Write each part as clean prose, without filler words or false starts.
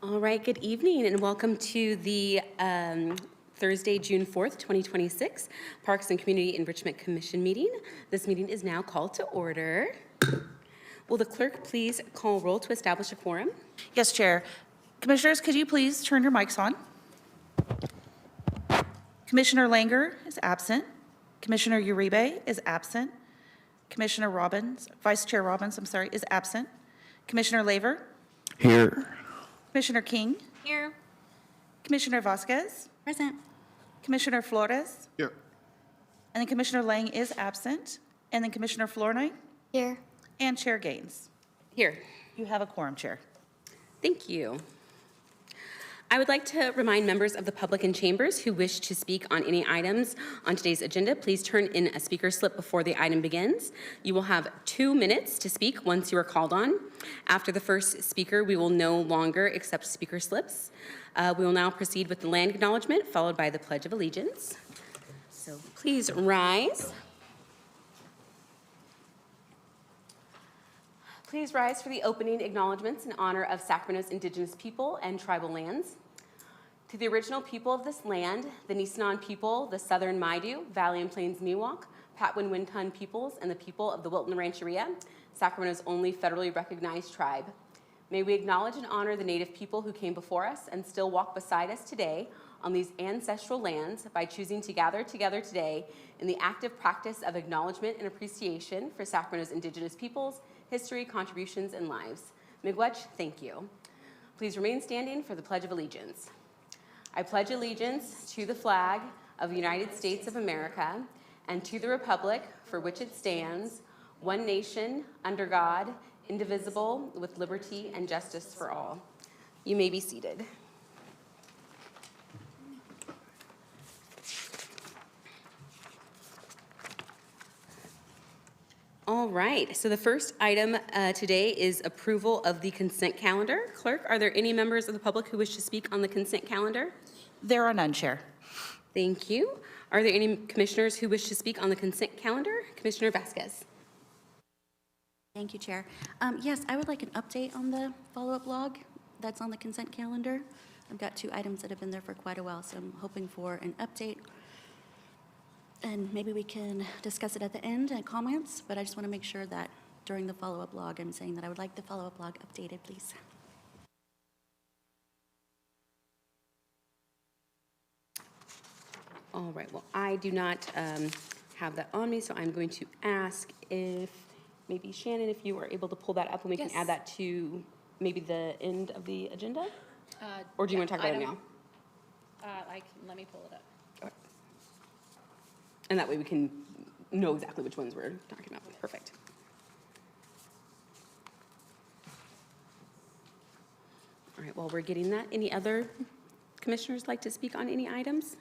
All right, good evening and welcome to the Thursday, June 4th, 2026 Parks and Community Enrichment Commission meeting. This meeting is now called to order. Will the clerk please call roll to establish a quorum? Yes, Chair. Commissioners, could you please turn your mics on? Commissioner Langer is absent. Commissioner Uribe is absent. Commissioner Robbins, Vice Chair Robbins, is absent. Commissioner Laver? Here. Commissioner King? Here. Commissioner Vasquez? Present. Commissioner Flores? Here. And then Commissioner Lang is absent. And then Commissioner Flournoy? Here. And Chair Gaines. Here. You have a quorum, Chair. Thank you. I would like to remind members of the public in chambers who wish to speak on any items on today's agenda, please turn in a speaker slip before the item begins. You will have 2 minutes to speak once you are called on. After the first speaker, we will no longer accept speaker slips. We will now proceed with the land acknowledgement, followed by the Pledge of Allegiance. So please rise. Please rise for the opening acknowledgements in honor of Sacramento's indigenous people and tribal lands. To the original people of this land, the Nisenan people, the Southern Maidu, Valley and Plains Miwok, Patwin Wintun peoples, and the people of the Wilton Rancheria, Sacramento's only federally recognized tribe. May we acknowledge and honor the Native people who came before us and still walk beside us today on these ancestral lands by choosing to gather together today in the active practice of acknowledgement and appreciation for Sacramento's indigenous peoples, history, contributions, and lives. Miigwech, thank you. Please remain standing for the Pledge of Allegiance. I pledge allegiance to the flag of the United States of America and to the republic for which it stands, one nation, under God, indivisible, with liberty and justice for all. You may be seated. All right, so the first item today is approval of the consent calendar. Clerk, are there any members of the public who wish to speak on the consent calendar? There are none, Chair. Thank you. Are there any commissioners who wish to speak on the consent calendar? Commissioner Vasquez. Thank you, Chair. Yes, I would like an update on the follow-up log that's on the consent calendar. I've got 2 items that have been there for quite a while, so I'm hoping for an update. And maybe we can discuss it at the end and comments, but I just want to make sure that during the follow-up log, I'm saying that I would like the follow-up log updated, please. All right, well, I do not have that on me, so I'm going to ask if maybe Shannon, if you are able to pull that up and we can add that to maybe the end of the agenda? Or do you want to talk about it now? Let me pull it up. Okay. And that way we can know exactly which ones we're talking about. Perfect. All right, while we're getting that, any other commissioners like to speak on any items?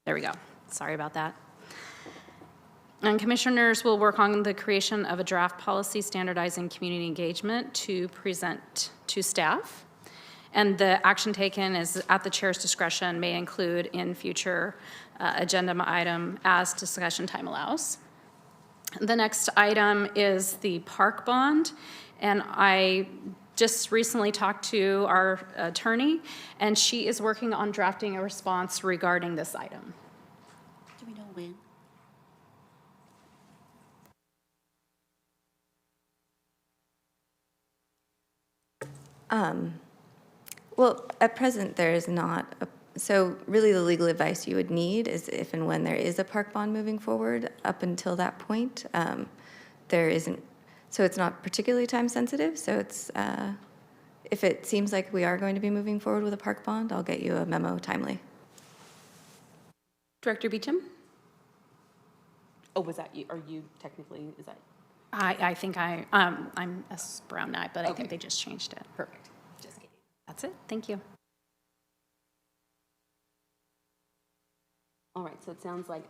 There we go. Sorry about that. And commissioners will work on the creation of a draft policy standardizing community engagement to present to staff. And the action taken is at the chair's discretion, may include in future agenda item as discussion time allows. The next item is the park bond. And I just recently talked to our attorney, and she is working on drafting a response regarding this item. Do we know when? Well, at present, there is not. So really the legal advice you would need is if and when there is a park bond moving forward. Up until that point, there isn't. So it's not particularly time sensitive. So it's, if it seems like we are going to be moving forward with a park bond, I'll get you a memo timely. Director Beecham? Oh, was that you? Are you technically, is that? I think I'm a Brown Eye, but I Okay. think they just changed it. Perfect. Just kidding. That's it. Thank you. All right, so it sounds like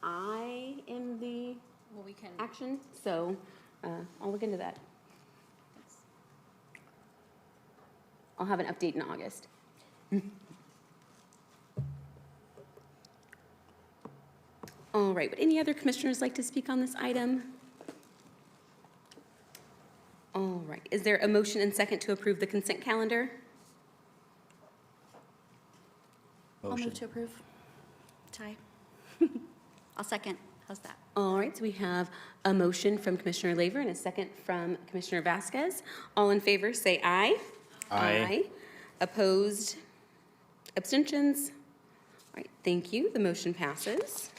I am the Well, we can. action, so I'll look into that. I'll have an update in August. All right, would any other commissioners like to speak on this item? All right, is there a motion and second to approve the consent calendar? I'll move to approve. Ty. I'll second. How's that? All right, so we have a motion from Commissioner Laver and a second from Commissioner Vasquez. All in favor, say aye. Aye. Opposed? Abstentions? All right, thank you. The motion passes.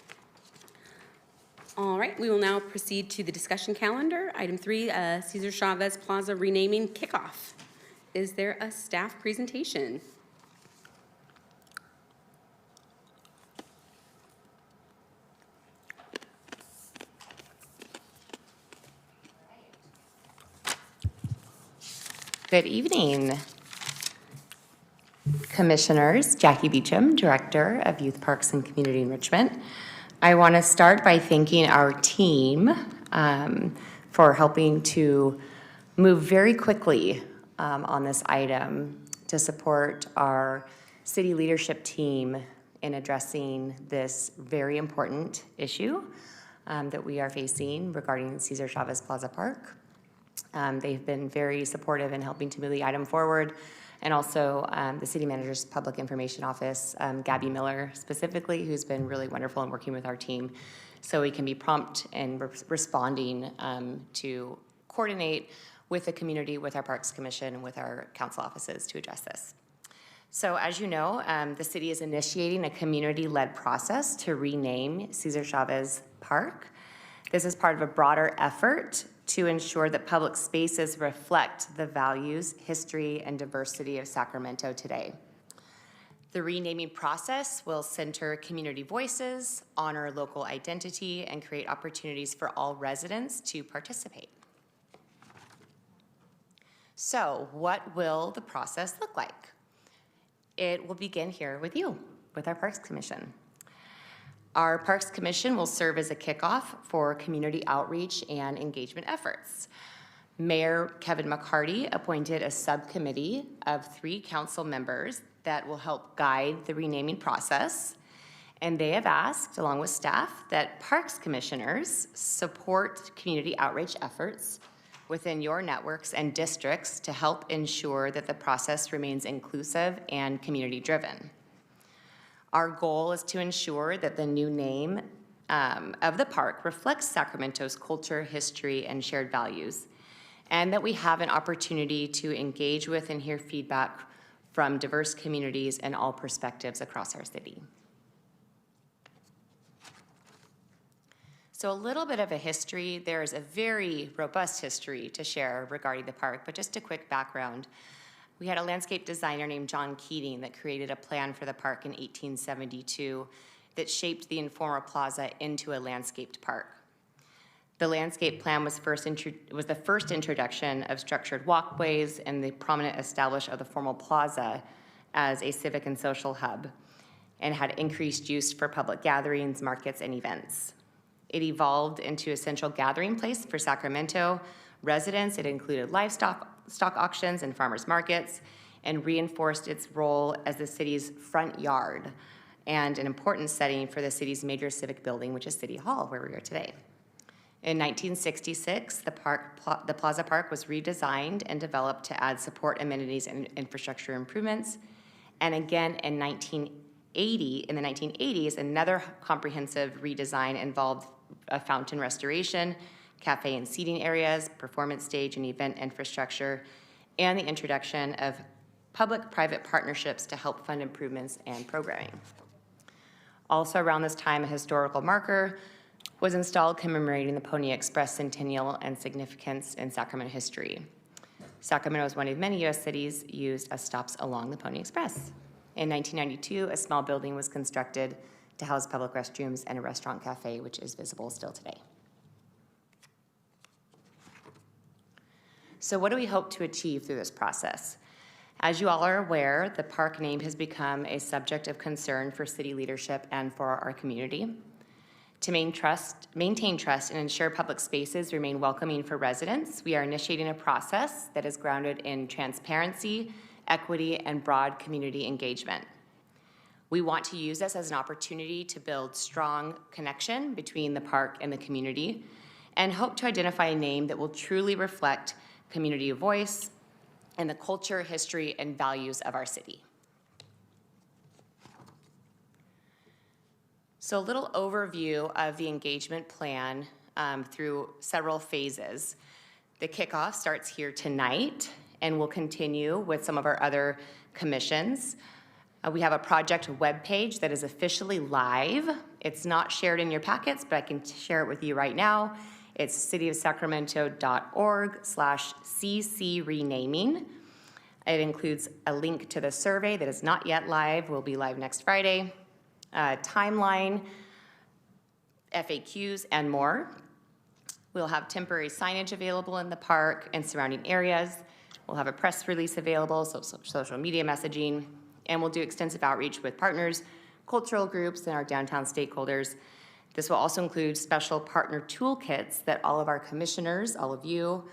All right, we will now proceed to the discussion calendar. Item 3, Cesar Chavez Plaza renaming kickoff. Is there a staff presentation? Good evening, Commissioners. Jackie Beecham, Director of Youth Parks and Community Enrichment. I want to start by thanking our team for helping to move very quickly on this item to support our city leadership team in addressing this very important issue that we are facing regarding Cesar Chavez Plaza Park. They've been very supportive in helping to move the item forward, and also the City Manager's Public Information Office, Gabby Miller specifically, who's been really wonderful in working with our team, so we can be prompt in responding to coordinate with the community, with our Parks Commission, and with our council offices to address this. So as you know, the city is initiating a community-led process to rename Cesar Chavez Park. This is part of a broader effort to ensure that public spaces reflect the values, history, and diversity of Sacramento today. The renaming process will center community voices, honor local identity, and create opportunities for all residents to participate. So, what will the process look like? It will begin here with you, with our Parks Commission. Our Parks Commission will serve as a kickoff for community outreach and engagement efforts. Mayor Kevin McCarty appointed a subcommittee of 3 council members that will help guide the renaming process. And they have asked, along with staff, that Parks Commissioners support community outreach efforts within your networks and districts to help ensure that the process remains inclusive and community-driven. Our goal is to ensure that the new name of the park reflects Sacramento's culture, history, and shared values, and that we have an opportunity to engage with and hear feedback from diverse communities and all perspectives across our city. So a little bit of a history. There's a very robust history to share regarding the park, but just a quick background. We had a landscape designer named John Keating that created a plan for the park in 1872 that shaped the Informa Plaza into a landscaped park. The landscape plan was the first introduction of structured walkways and the prominent establishment of the formal plaza as a civic and social hub, and had increased use for public gatherings, markets, and events. It evolved into a central gathering place for Sacramento residents. It included livestock auctions and farmers markets, and reinforced its role as the city's front yard and an important setting for the city's major civic building, which is City Hall, where we are today. In 1966, the Plaza Park was redesigned and developed to add support amenities and infrastructure improvements. And again, in the 1980s, another comprehensive redesign involved a fountain restoration, cafe and seating areas, performance stage and event infrastructure, and the introduction of public-private partnerships to help fund improvements and programming. Also around this time, a historical marker was installed commemorating the Pony Express centennial and significance in Sacramento history. Sacramento is one of many U.S. cities used as stops along the Pony Express. In 1992, a small building was constructed to house public restrooms and a restaurant cafe, which is visible still today. So what do we hope to achieve through this process? As you all are aware, the park name has become a subject of concern for city leadership and for our community. To maintain trust and ensure public spaces remain welcoming for residents, we are initiating a process that is grounded in transparency, equity, and broad community engagement. We want to use this as an opportunity to build strong connection between the park and the community and hope to identify a name that will truly reflect community voice and the culture, history, and values of our city. So a little overview of the engagement plan through several phases. The kickoff starts here tonight and will continue with some of our other commissions. We have a project webpage that is officially live. It's not shared in your packets, but I can share it with you right now. It's cityofsacramento.org/cc renaming. It includes a link to the survey that is not yet live, will be live next Friday, timeline, FAQs, and more. We'll have temporary signage available in the park and surrounding areas. We'll have a press release available, so social media messaging, and we'll do extensive outreach with partners, cultural groups, and our downtown stakeholders. This will also include special partner toolkits that all of our commissioners, all of you,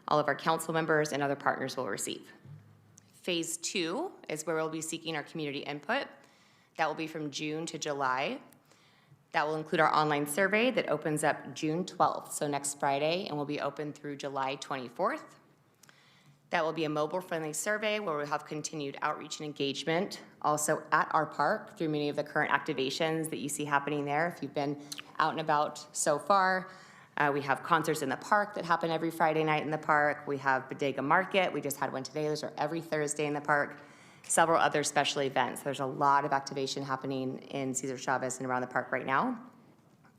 all of our council members, and other partners will receive. Phase 2 is where we'll be seeking our community input. That will be from June to July. That will include our online survey that opens up June 12th, so next Friday, and will be open through July 24th. That will be a mobile-friendly survey where we'll have continued outreach and engagement also at our park through many of the current activations that you see happening there. If you've been out and about so far, we have concerts in the park that happen every Friday night in the park. We have Bodega Market. We just had one today. Those are every Thursday in the park. Several other special events. There's a lot of activation happening in Cesar Chavez and around the park right now,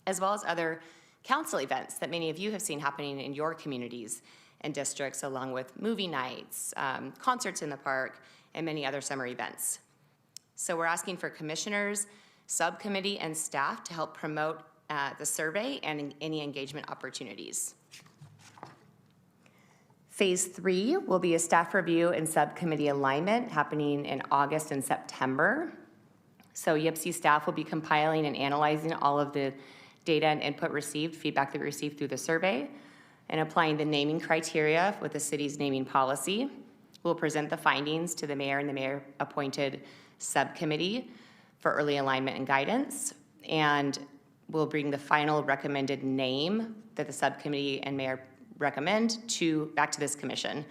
as well as other council events that many of you have seen happening in your communities and districts, along with movie nights, concerts in the park, and many other summer events. So we're asking for commissioners, subcommittee, and staff to help promote the survey and any engagement opportunities. Phase 3 will be a staff review and subcommittee alignment happening in August and September. So YPC staff will be compiling and analyzing all of the data and input received, feedback that we received through the survey, and applying the naming criteria with the city's naming policy. We'll present the findings to the mayor and the mayor-appointed subcommittee for early alignment and guidance, and we'll bring the final recommended name that the subcommittee and mayor recommend back to this commission.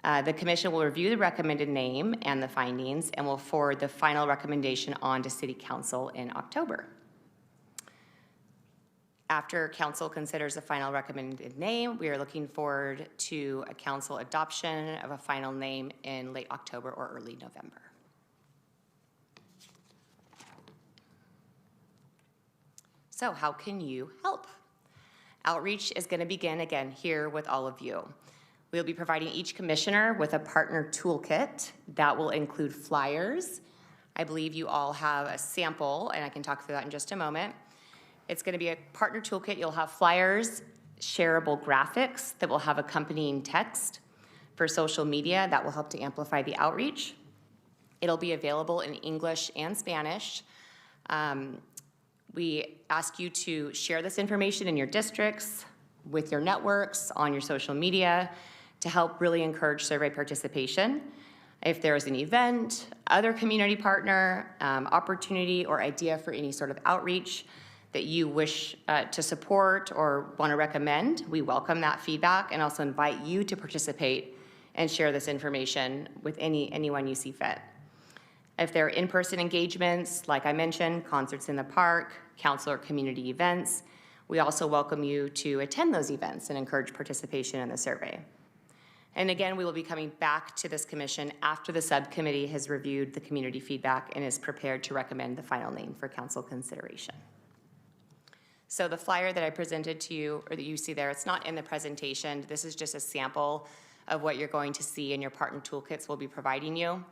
The commission will review the recommended name and the findings and will forward the final recommendation on to City Council in October. After council considers the final recommended name, we are looking forward to a council adoption of a final name in late October or early November. So how can you help? Outreach is going to begin again here with all of you. We'll be providing each commissioner with a partner toolkit that will include flyers. I believe you all have a sample, and I can talk through that in just a moment. It's going to be a partner toolkit. You'll have flyers, shareable graphics that will have accompanying text for social media that will help to amplify the outreach. It'll be available in English and Spanish. We ask you to share this information in your districts, with your networks, on your social media, to help really encourage survey participation. If there is an event, other community partner, opportunity, or idea for any sort of outreach that you wish to support or want to recommend, we welcome that feedback and also invite you to participate and share this information with anyone you see fit. If there are in-person engagements, like I mentioned, concerts in the park, council or community events, we also welcome you to attend those events and encourage participation in the survey. And again, we will be coming back to this commission after the subcommittee has reviewed the community feedback and is prepared to recommend the final name for council consideration. So the flyer that I presented to you, or that you see there, it's not in the presentation. This is just a sample of what you're going to see in your partner toolkits we'll be providing you.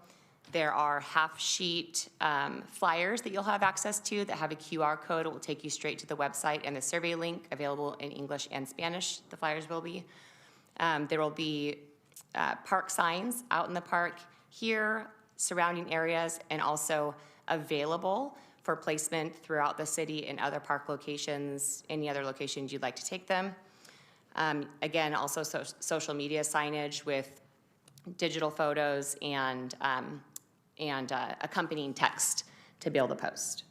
There are half-sheet flyers that you'll have access to that have a QR code. It will take you straight to the website and the survey link, available in English and Spanish, the flyers will be. There will be park signs out in the park here, surrounding areas, and also available for placement throughout the city and other park locations, any other locations you'd like to take them. Again, also social media signage with digital photos and accompanying text to be able to post.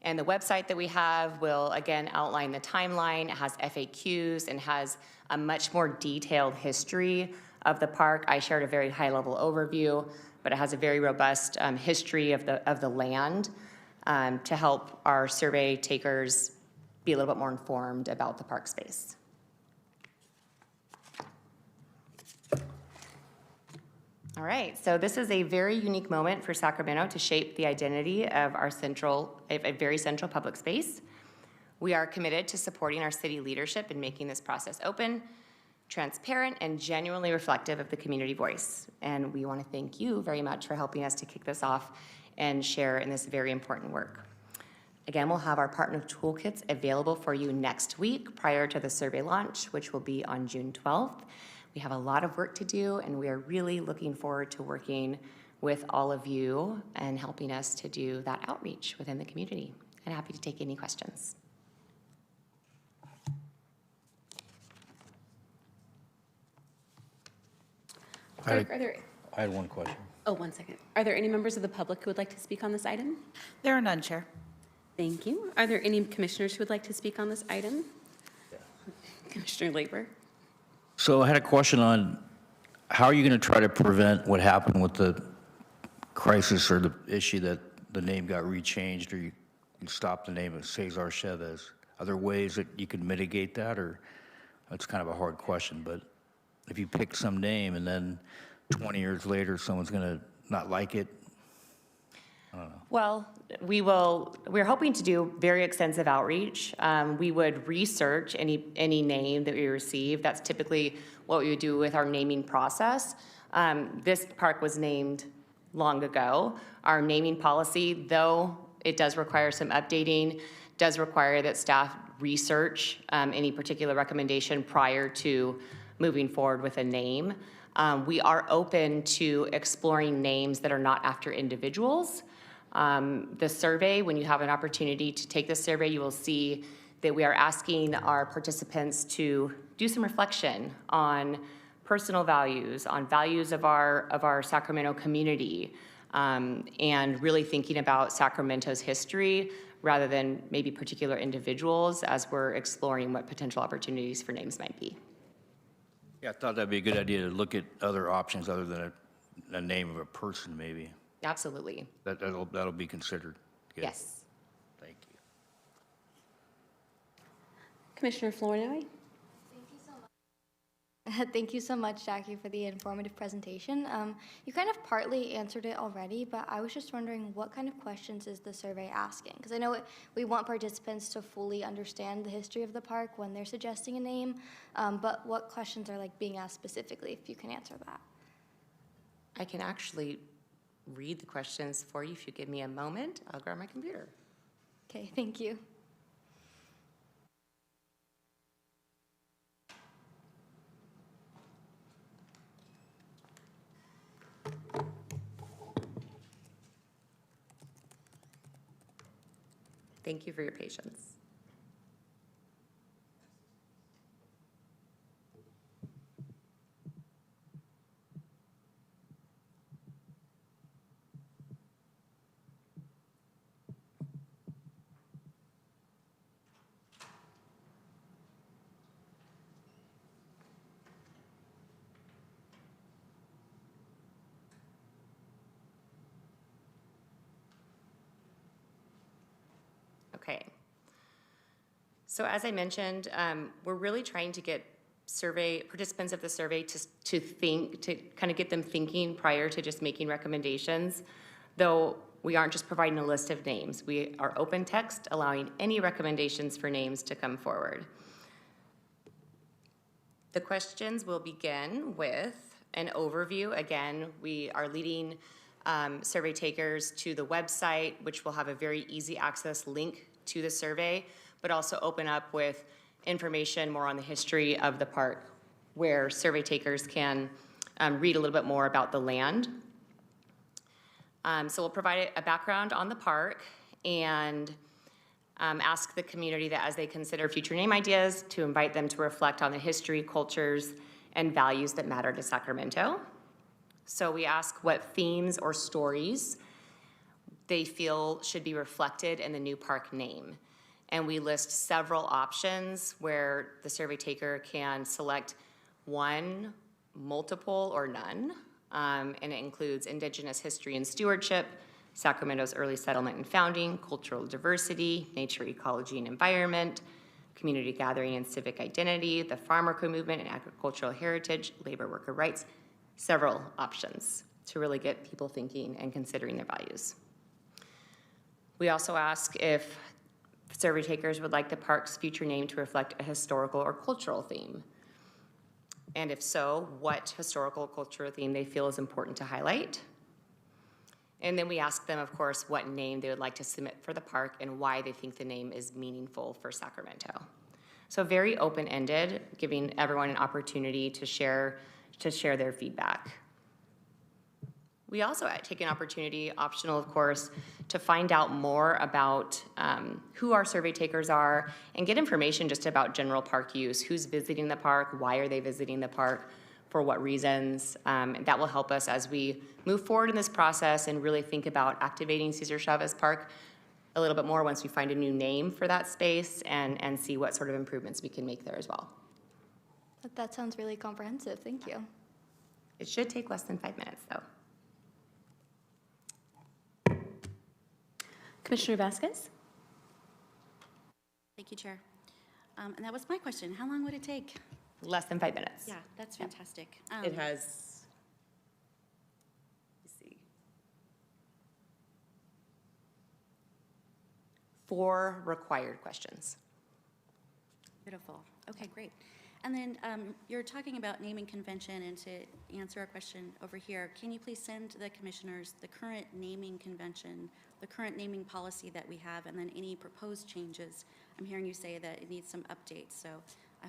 And the website that we have will, again, outline the timeline. It has FAQs and has a much more detailed history of the park. I shared a very high-level overview, but it has a very robust history of the land to help our survey takers be a little bit more informed about the park space. All right, so this is a very unique moment for Sacramento to shape the identity of our a very central public space. We are committed to supporting our city leadership in making this process open, transparent, and genuinely reflective of the community voice. And we want to thank you very much for helping us to kick this off and share in this very important work. Again, we'll have our partner toolkits available for you next week prior to the survey launch, which will be on June 12th. We have a lot of work to do, and we are really looking forward to working with all of you and helping us to do that outreach within the community. And happy to take any questions. Clerk, are there, I had one question. oh, 1 second. Are there any members of the public who would like to speak on this item? There are none, Chair. Thank you. Are there any commissioners who would like to speak on this item? Commissioner Labor. So I had a question on how are you going to try to prevent what happened with the crisis or the issue that the name got rechanged or you stopped the name of Cesar Chavez? Are there ways that you can mitigate that, or that's kind of a hard question, but if you pick some name and then 20 years later someone's going to not like it? Well, we're hoping to do very extensive outreach. We would research any name that we receive. That's typically what we would do with our naming process. This park was named long ago. Our naming policy, though it does require some updating, does require that staff research any particular recommendation prior to moving forward with a name. We are open to exploring names that are not after individuals. The survey, when you have an opportunity to take the survey, you will see that we are asking our participants to do some reflection on personal values, on values of our Sacramento community, and really thinking about Sacramento's history rather than maybe particular individuals as we're exploring what potential opportunities for names might be. Yeah, I thought that'd be a good idea to look at other options other than a name of a person, maybe. Absolutely. That'll be considered. Good. Yes. Thank you. Commissioner Flournoy. Thank you so much, Jackie, for the informative presentation. You kind of partly answered it already, but I was just wondering what kind of questions is the survey asking? Because I know we want participants to fully understand the history of the park when they're suggesting a name, but what questions are being asked specifically, if you can answer that? I can actually read the questions for you if you give me a moment. I'll grab my computer. Okay, thank you. Thank you for your patience. Okay. So as I mentioned, we're really trying to get participants of the survey to kind of get them thinking prior to just making recommendations, though we aren't just providing a list of names. We are open text, allowing any recommendations for names to come forward. The questions will begin with an overview. Again, we are leading survey takers to the website, which will have a very easy access link to the survey, but also open up with information more on the history of the park, where survey takers can read a little bit more about the land. So we'll provide a background on the park and ask the community that as they consider future name ideas, to invite them to reflect on the history, cultures, and values that matter to Sacramento. So we ask what themes or stories they feel should be reflected in the new park name. And we list several options where the survey taker can select one, multiple, or none. And it includes Indigenous history and stewardship, Sacramento's early settlement and founding, cultural diversity, nature, ecology, and environment, community gathering and civic identity, the farm worker movement and agricultural heritage, labor worker rights, several options to really get people thinking and considering their values. We also ask if survey takers would like the park's future name to reflect a historical or cultural theme. And if so, what historical or cultural theme they feel is important to highlight. And then we ask them, of course, what name they would like to submit for the park and why they think the name is meaningful for Sacramento. So very open-ended, giving everyone an opportunity to share their feedback. We also take an opportunity, optional of course, to find out more about who our survey takers are and get information just about general park use, who's visiting the park, why are they visiting the park, for what reasons. That will help us as we move forward in this process and really think about activating Cesar Chavez Park a little bit more once we find a new name for that space and see what sort of improvements we can make there as well. That sounds really comprehensive. Thank you. It should take less than 5 minutes though. Commissioner Vasquez? Thank you, Chair. And that was my question. How long would it take? Less than 5 minutes. Yeah, that's fantastic. It has, let's see, 4 required questions. Beautiful. Okay, great. And then you're talking about naming convention, and to answer a question over here, can you please send the commissioners the current naming convention, the current naming policy that we have, and then any proposed changes? I'm hearing you say that it needs some updates, so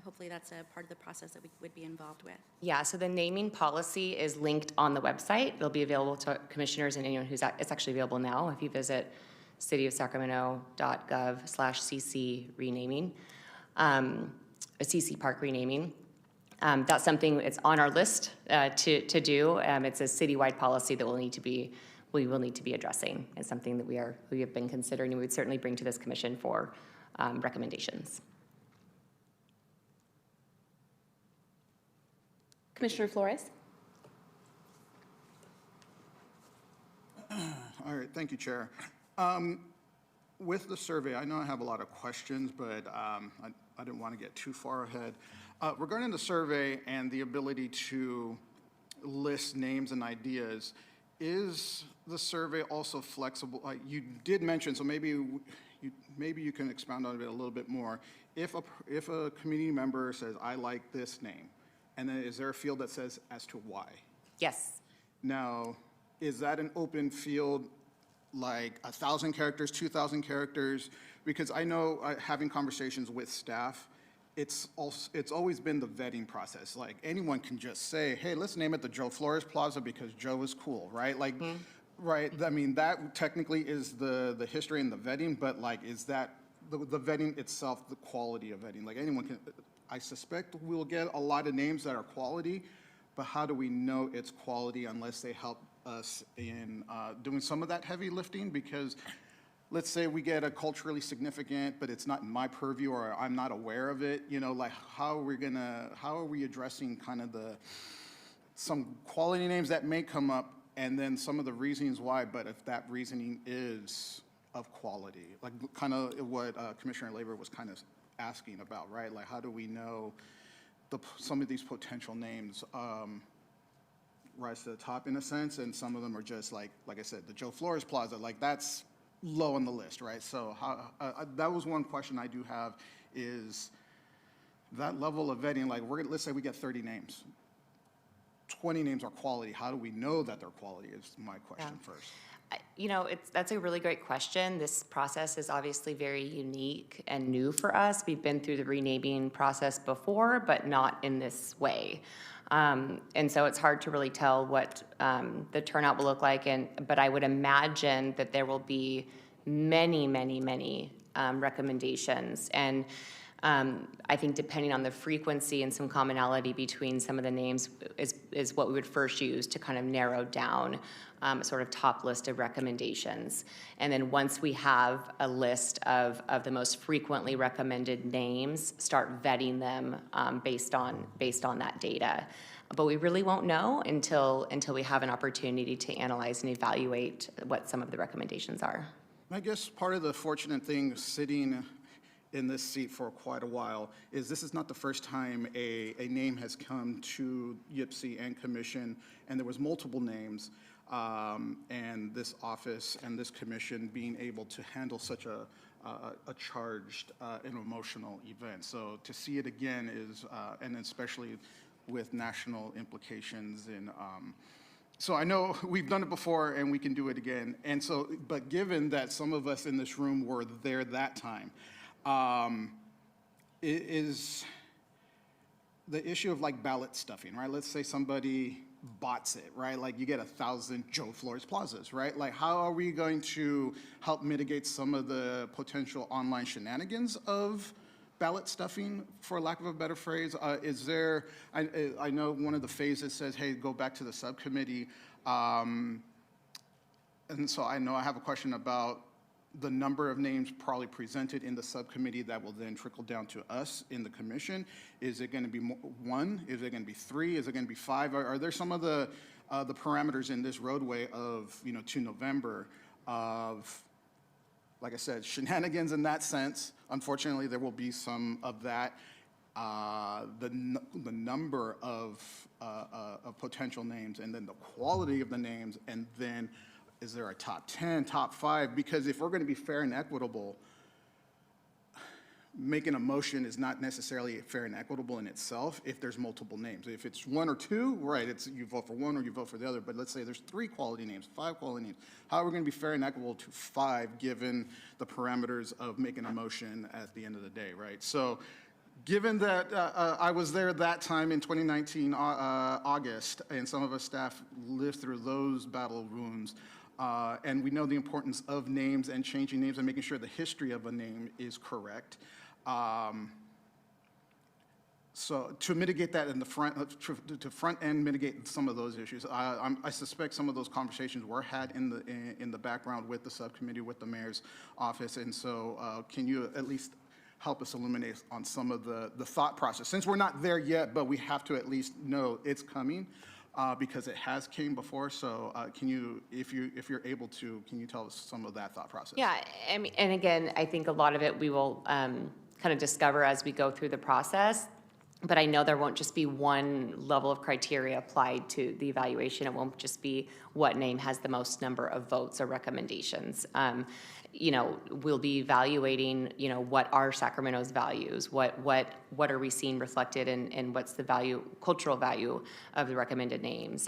hopefully that's a part of the process that we would be involved with. Yeah, so the naming policy is linked on the website. It'll be available to commissioners and anyone who's, it's actually available now if you visit cityofsacramento.gov/cc renaming. A CC Park renaming. That's something, it's on our list to do. It's a citywide policy that we will need to be addressing. It's something that we have been considering, and we would certainly bring to this commission for recommendations. Commissioner Flores? All right, thank you, Chair. With the survey, I know I have a lot of questions, but I didn't want to get too far ahead. Regarding the survey and the ability to list names and ideas, is the survey also flexible? You did mention, so maybe you can expound on it a little bit more. If a community member says, I like this name, and then is there a field that says as to why? Yes. Now, is that an open field, like 1,000 characters, 2,000 characters? Because I know, having conversations with staff, it's always been the vetting process. Like, anyone can just say, hey, let's name it the Joe Flores Plaza because Joe is cool, right? Like, right, I mean, that technically is the history and the vetting, but like, is that the vetting itself, the quality of vetting? Like, anyone can, I suspect we'll get a lot of names that are quality, but how do we know it's quality unless they help us in doing some of that heavy lifting? Because let's say we get a culturally significant, but it's not in my purview or I'm not aware of it, you know, like how are we addressing kind of some quality names that may come up and then some of the reasons why, but if that reasoning is of quality, like kind of what Commissioner Labor was kind of asking about, right? Like, how do we know some of these potential names rise to the top in a sense, and some of them are just like I said, the Joe Flores Plaza, like that's low on the list, right? So that was one question I do have, is that level of vetting, like let's say we get 30 names. 20 names are quality, how do we know that they're quality is my question first. You know, that's a really great question. This process is obviously very unique and new for us. We've been through the renaming process before, but not in this way. And so it's hard to really tell what the turnout will look like. But I would imagine that there will be many, many, many recommendations. And I think depending on the frequency and some commonality between some of the names is what we would first use to kind of narrow down a sort of top list of recommendations. And then once we have a list of the most frequently recommended names, start vetting them based on that data. But we really won't know until we have an opportunity to analyze and evaluate what some of the recommendations are. I guess part of the fortunate thing sitting in this seat for quite a while is this is not the first time a name has come to YPC and commission, and there was multiple names, and this office and this commission being able to handle such a charged and emotional event. So to see it again is, and especially with national implications and so I know we've done it before and we can do it again. And so, but given that some of us in this room were there that time, is the issue of like ballot stuffing, right? Let's say somebody bots it, right? Like you get 1,000 Joe Flores Plazas, right? Like how are we going to help mitigate some of the potential online shenanigans of ballot stuffing, for lack of a better phrase? Is there, I know one of the phases says, hey, go back to the subcommittee. And so I know I have a question about the number of names probably presented in the subcommittee that will then trickle down to us in the commission. Is it going to be one? Is it going to be three? Is it going to be five? Are there some of the parameters in this roadway of, you know, to November of, like I said, shenanigans in that sense? Unfortunately, there will be some of that. The number of potential names, and then the quality of the names, and then is there a top 10, top 5? Because if we're going to be fair and equitable, making a motion is not necessarily fair and equitable in itself if there's multiple names. If it's one or two, right, it's you vote for one or you vote for the other. But let's say there's 3 quality names, 5 quality names. How are we going to be fair and equitable to 5 given the parameters of making a motion at the end of the day, right? So given that I was there that time in 2019 August, and some of us staff lived through those battle wounds, and we know the importance of names and changing names and making sure the history of a name is correct. So to mitigate that in the front, to front end mitigate some of those issues, I suspect some of those conversations were had in the background with the subcommittee, with the mayor's office, and so can you at least help us illuminate on some of the thought process? Since we're not there yet, but we have to at least know it's coming. Because it has came before, so can you, if you're able to, can you tell us some of that thought process? Yeah, I mean, and again, I think a lot of it we will kind of discover as we go through the process. But I know there won't just be one level of criteria applied to the evaluation. It won't just be what name has the most number of votes or recommendations. You know, we'll be evaluating, you know, what are Sacramento's values? What are we seeing reflected in what's the value, cultural value of the recommended names?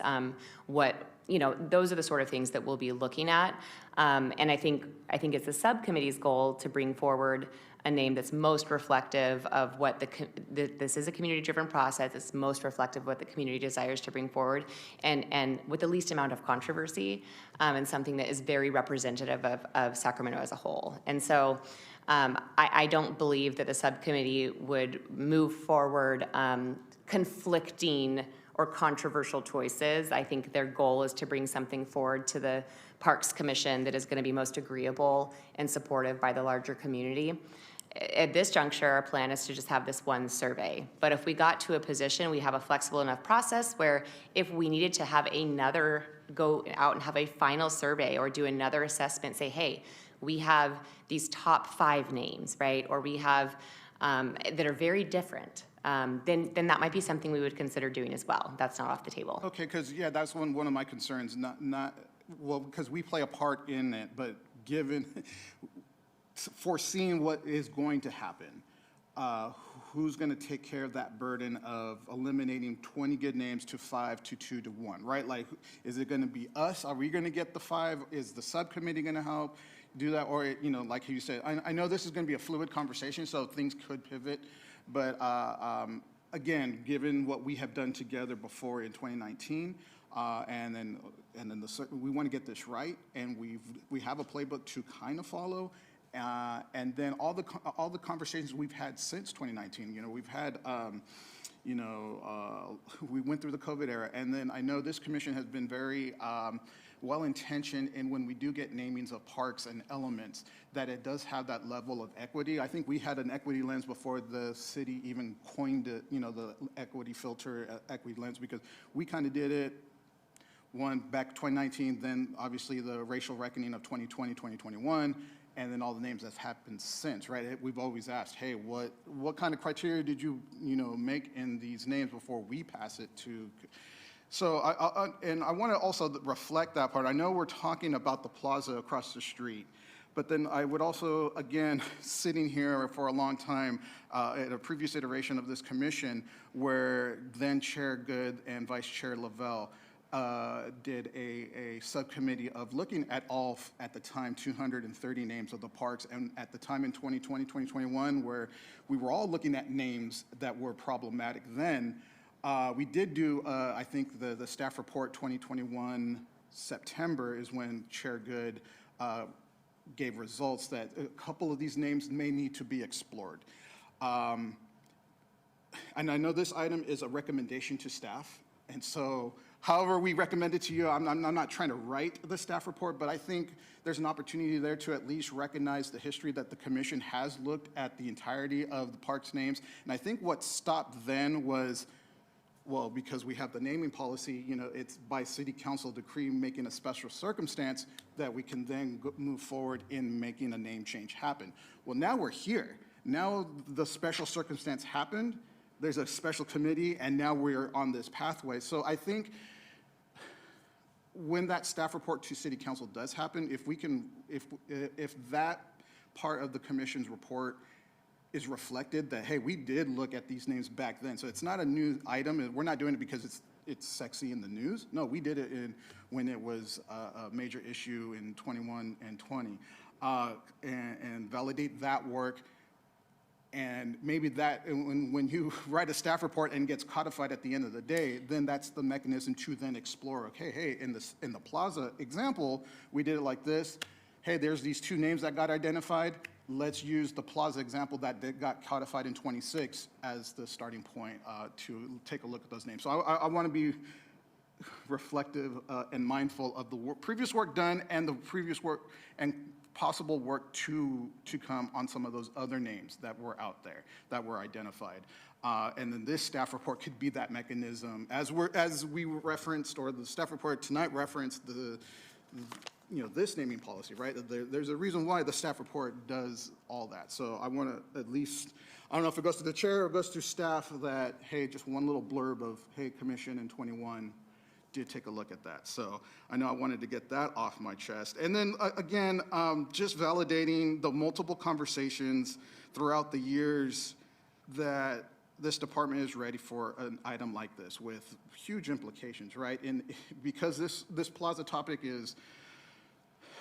You know, those are the sort of things that we'll be looking at. And I think it's the subcommittee's goal to bring forward a name that's most reflective of what this is a community-driven process. It's most reflective of what the community desires to bring forward, and with the least amount of controversy, and something that is very representative of Sacramento as a whole. And so I don't believe that the subcommittee would move forward conflicting or controversial choices. I think their goal is to bring something forward to the Parks Commission that is going to be most agreeable and supportive by the larger community. At this juncture, our plan is to just have this one survey. But if we got to a position, we have a flexible enough process where if we needed to have another go out and have a final survey or do another assessment, say, hey, we have these top 5 names, right? Or we have that are very different. Then that might be something we would consider doing as well. That's not off the table. Okay, because yeah, that's one of my concerns. Well, because we play a part in it, but given foreseeing what is going to happen, who's going to take care of that burden of eliminating 20 good names to 5 to 2 to 1, right? Like, is it going to be us? Are we going to get the 5? Is the subcommittee going to help do that? Or, you know, like you said, I know this is going to be a fluid conversation, so things could pivot. But again, given what we have done together before in 2019, and then we want to get this right, and we have a playbook to kind of follow. And then all the conversations we've had since 2019, you know, we've had, we went through the COVID era, and then I know this commission has been very well-intentioned in when we do get namings of parks and elements, that it does have that level of equity. I think we had an equity lens before the city even coined it, you know, the equity filter, equity lens, because we kind of did it, one, back 2019, then obviously the racial reckoning of 2020, 2021, and then all the names that have happened since, right? We've always asked, hey, what kind of criteria did you make in these names before we pass it to? So, I want to also reflect that part. I know we're talking about the plaza across the street, but then I would also, again, sitting here for a long time at a previous iteration of this commission, where then Chair Good and Vice Chair Lavelle did a subcommittee of looking at all, at the time, 230 names of the parks, and at the time in 2020, 2021, where we were all looking at names that were problematic then, we did do, I think, the staff report 2021 September is when Chair Good gave results that a couple of these names may need to be explored. And I know this item is a recommendation to staff, and so however we recommend it to you, I'm not trying to write the staff report, but I think there's an opportunity there to at least recognize the history that the commission has looked at the entirety of the parks names. And I think what stopped then was, well, because we have the naming policy, you know, it's by city council decree making a special circumstance that we can then move forward in making a name change happen. Well, now we're here. Now the special circumstance happened. There's a special committee, and now we're on this pathway. So I think when that staff report to city council does happen, if that part of the commission's report is reflected that, hey, we did look at these names back then. So it's not a new item. We're not doing it because it's sexy in the news. No, we did it when it was a major issue in 21 and 20, and validate that work. And maybe that, when you write a staff report and gets codified at the end of the day, then that's the mechanism to then explore, okay, hey, in the plaza example, we did it like this. Hey, there's these 2 names that got identified. Let's use the plaza example that got codified in 26 as the starting point to take a look at those names. So I want to be reflective and mindful of the previous work done and the previous work and possible work to come on some of those other names that were out there, that were identified. And then this staff report could be that mechanism. As we referenced, or the staff report tonight referenced this naming policy, right? There's a reason why the staff report does all that. So I want to at least, I don't know if it goes to the chair or goes to staff, that, hey, just one little blurb of, hey, commission in 21 did take a look at that. So I know I wanted to get that off my chest. And then again, just validating the multiple conversations throughout the years that this department is ready for an item like this with huge implications, right? And because this plaza topic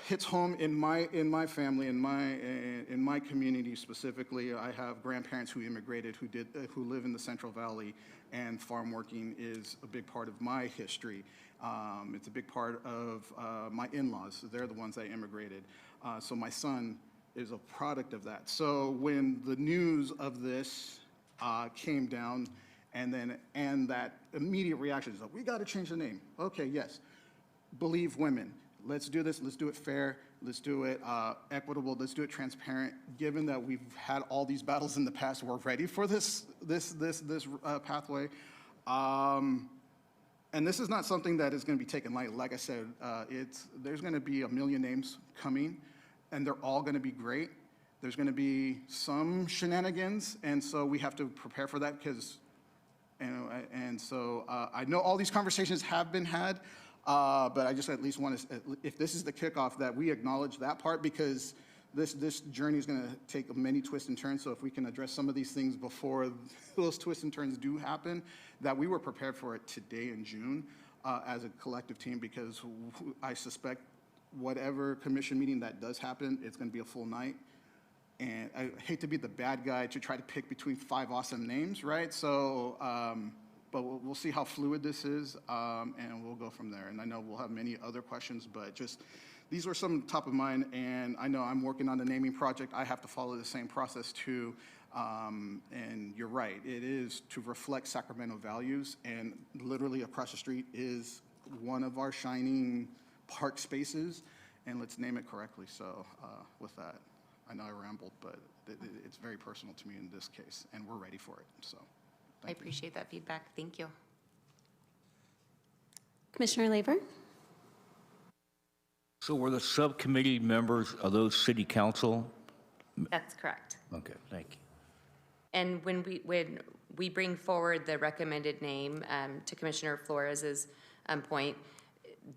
hits home in my family, in my community specifically. I have grandparents who immigrated, who live in the Central Valley, and farm working is a big part of my history. It's a big part of my in-laws. They're the ones that immigrated. So my son is a product of that. So when the news of this came down, and that immediate reaction is like, we got to change the name. Okay, yes, believe women. Let's do this, let's do it fair, let's do it equitable, let's do it transparent. Given that we've had all these battles in the past, we're ready for this pathway. And this is not something that is going to be taken lightly. Like I said, there's going to be a million names coming, and they're all going to be great. There's going to be some shenanigans, and so we have to prepare for that because, I know all these conversations have been had. But I just at least want to, if this is the kickoff, that we acknowledge that part, because this journey is going to take many twists and turns, so if we can address some of these things before those twists and turns do happen, that we were prepared for it today in June as a collective team, because I suspect whatever commission meeting that does happen, it's going to be a full night. And I hate to be the bad guy to try to pick between 5 awesome names, right? So, but we'll see how fluid this is, and we'll go from there. And I know we'll have many other questions, but just these were some top of mind, and I know I'm working on the naming project. I have to follow the same process too, and you're right. It is to reflect Sacramento values, and literally across the street is one of our shining park spaces, and let's name it correctly. So with that, I know I rambled, but it's very personal to me in this case, and we're ready for it. So I appreciate that feedback. Thank you. Commissioner Laver? So were the subcommittee members, are those city council? That's correct. Okay, thank you. And when we bring forward the recommended name, to Commissioner Flores's point,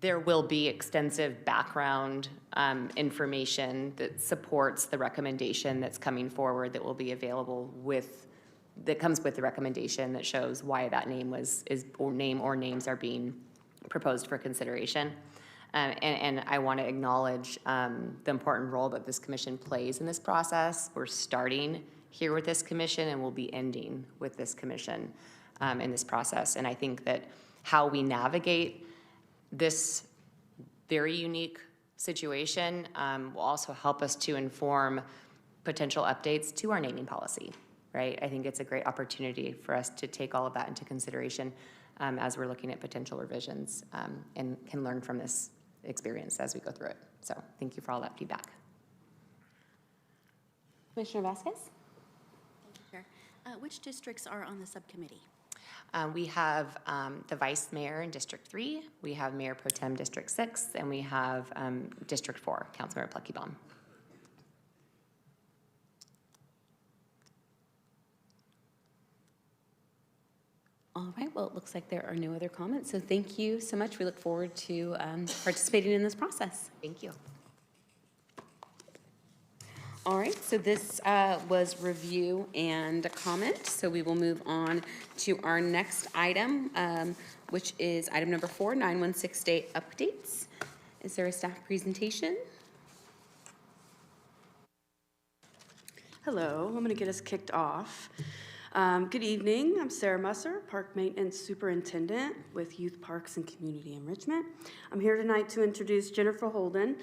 there will be extensive background information that supports the recommendation that's coming forward, that will be available that comes with the recommendation, that shows why that name or names are being proposed for consideration. And I want to acknowledge the important role that this commission plays in this process. We're starting here with this commission, and we'll be ending with this commission in this process. And I think that how we navigate this very unique situation will also help us to inform potential updates to our naming policy, right? I think it's a great opportunity for us to take all of that into consideration as we're looking at potential revisions, and can learn from this experience as we go through it. So thank you for all that feedback. Commissioner Vasquez? Thank you, Chair. Which districts are on the subcommittee? We have the Vice Mayor in District 3, we have Mayor Pro Tem District 6, and we have District 4, Councilmember Pluckybaum. All right, well, it looks like there are no other comments, so thank you so much. We look forward to participating in this process. Thank you. All right, so this was review and comment, so we will move on to our next item, which is item number 4, 916 day updates. Is there a staff presentation? Hello, I'm going to get us kicked off. Good evening, I'm Sarah Musser, Park Maintenance Superintendent with Youth Parks and Community Enrichment. I'm here tonight to introduce Jennifer Holden,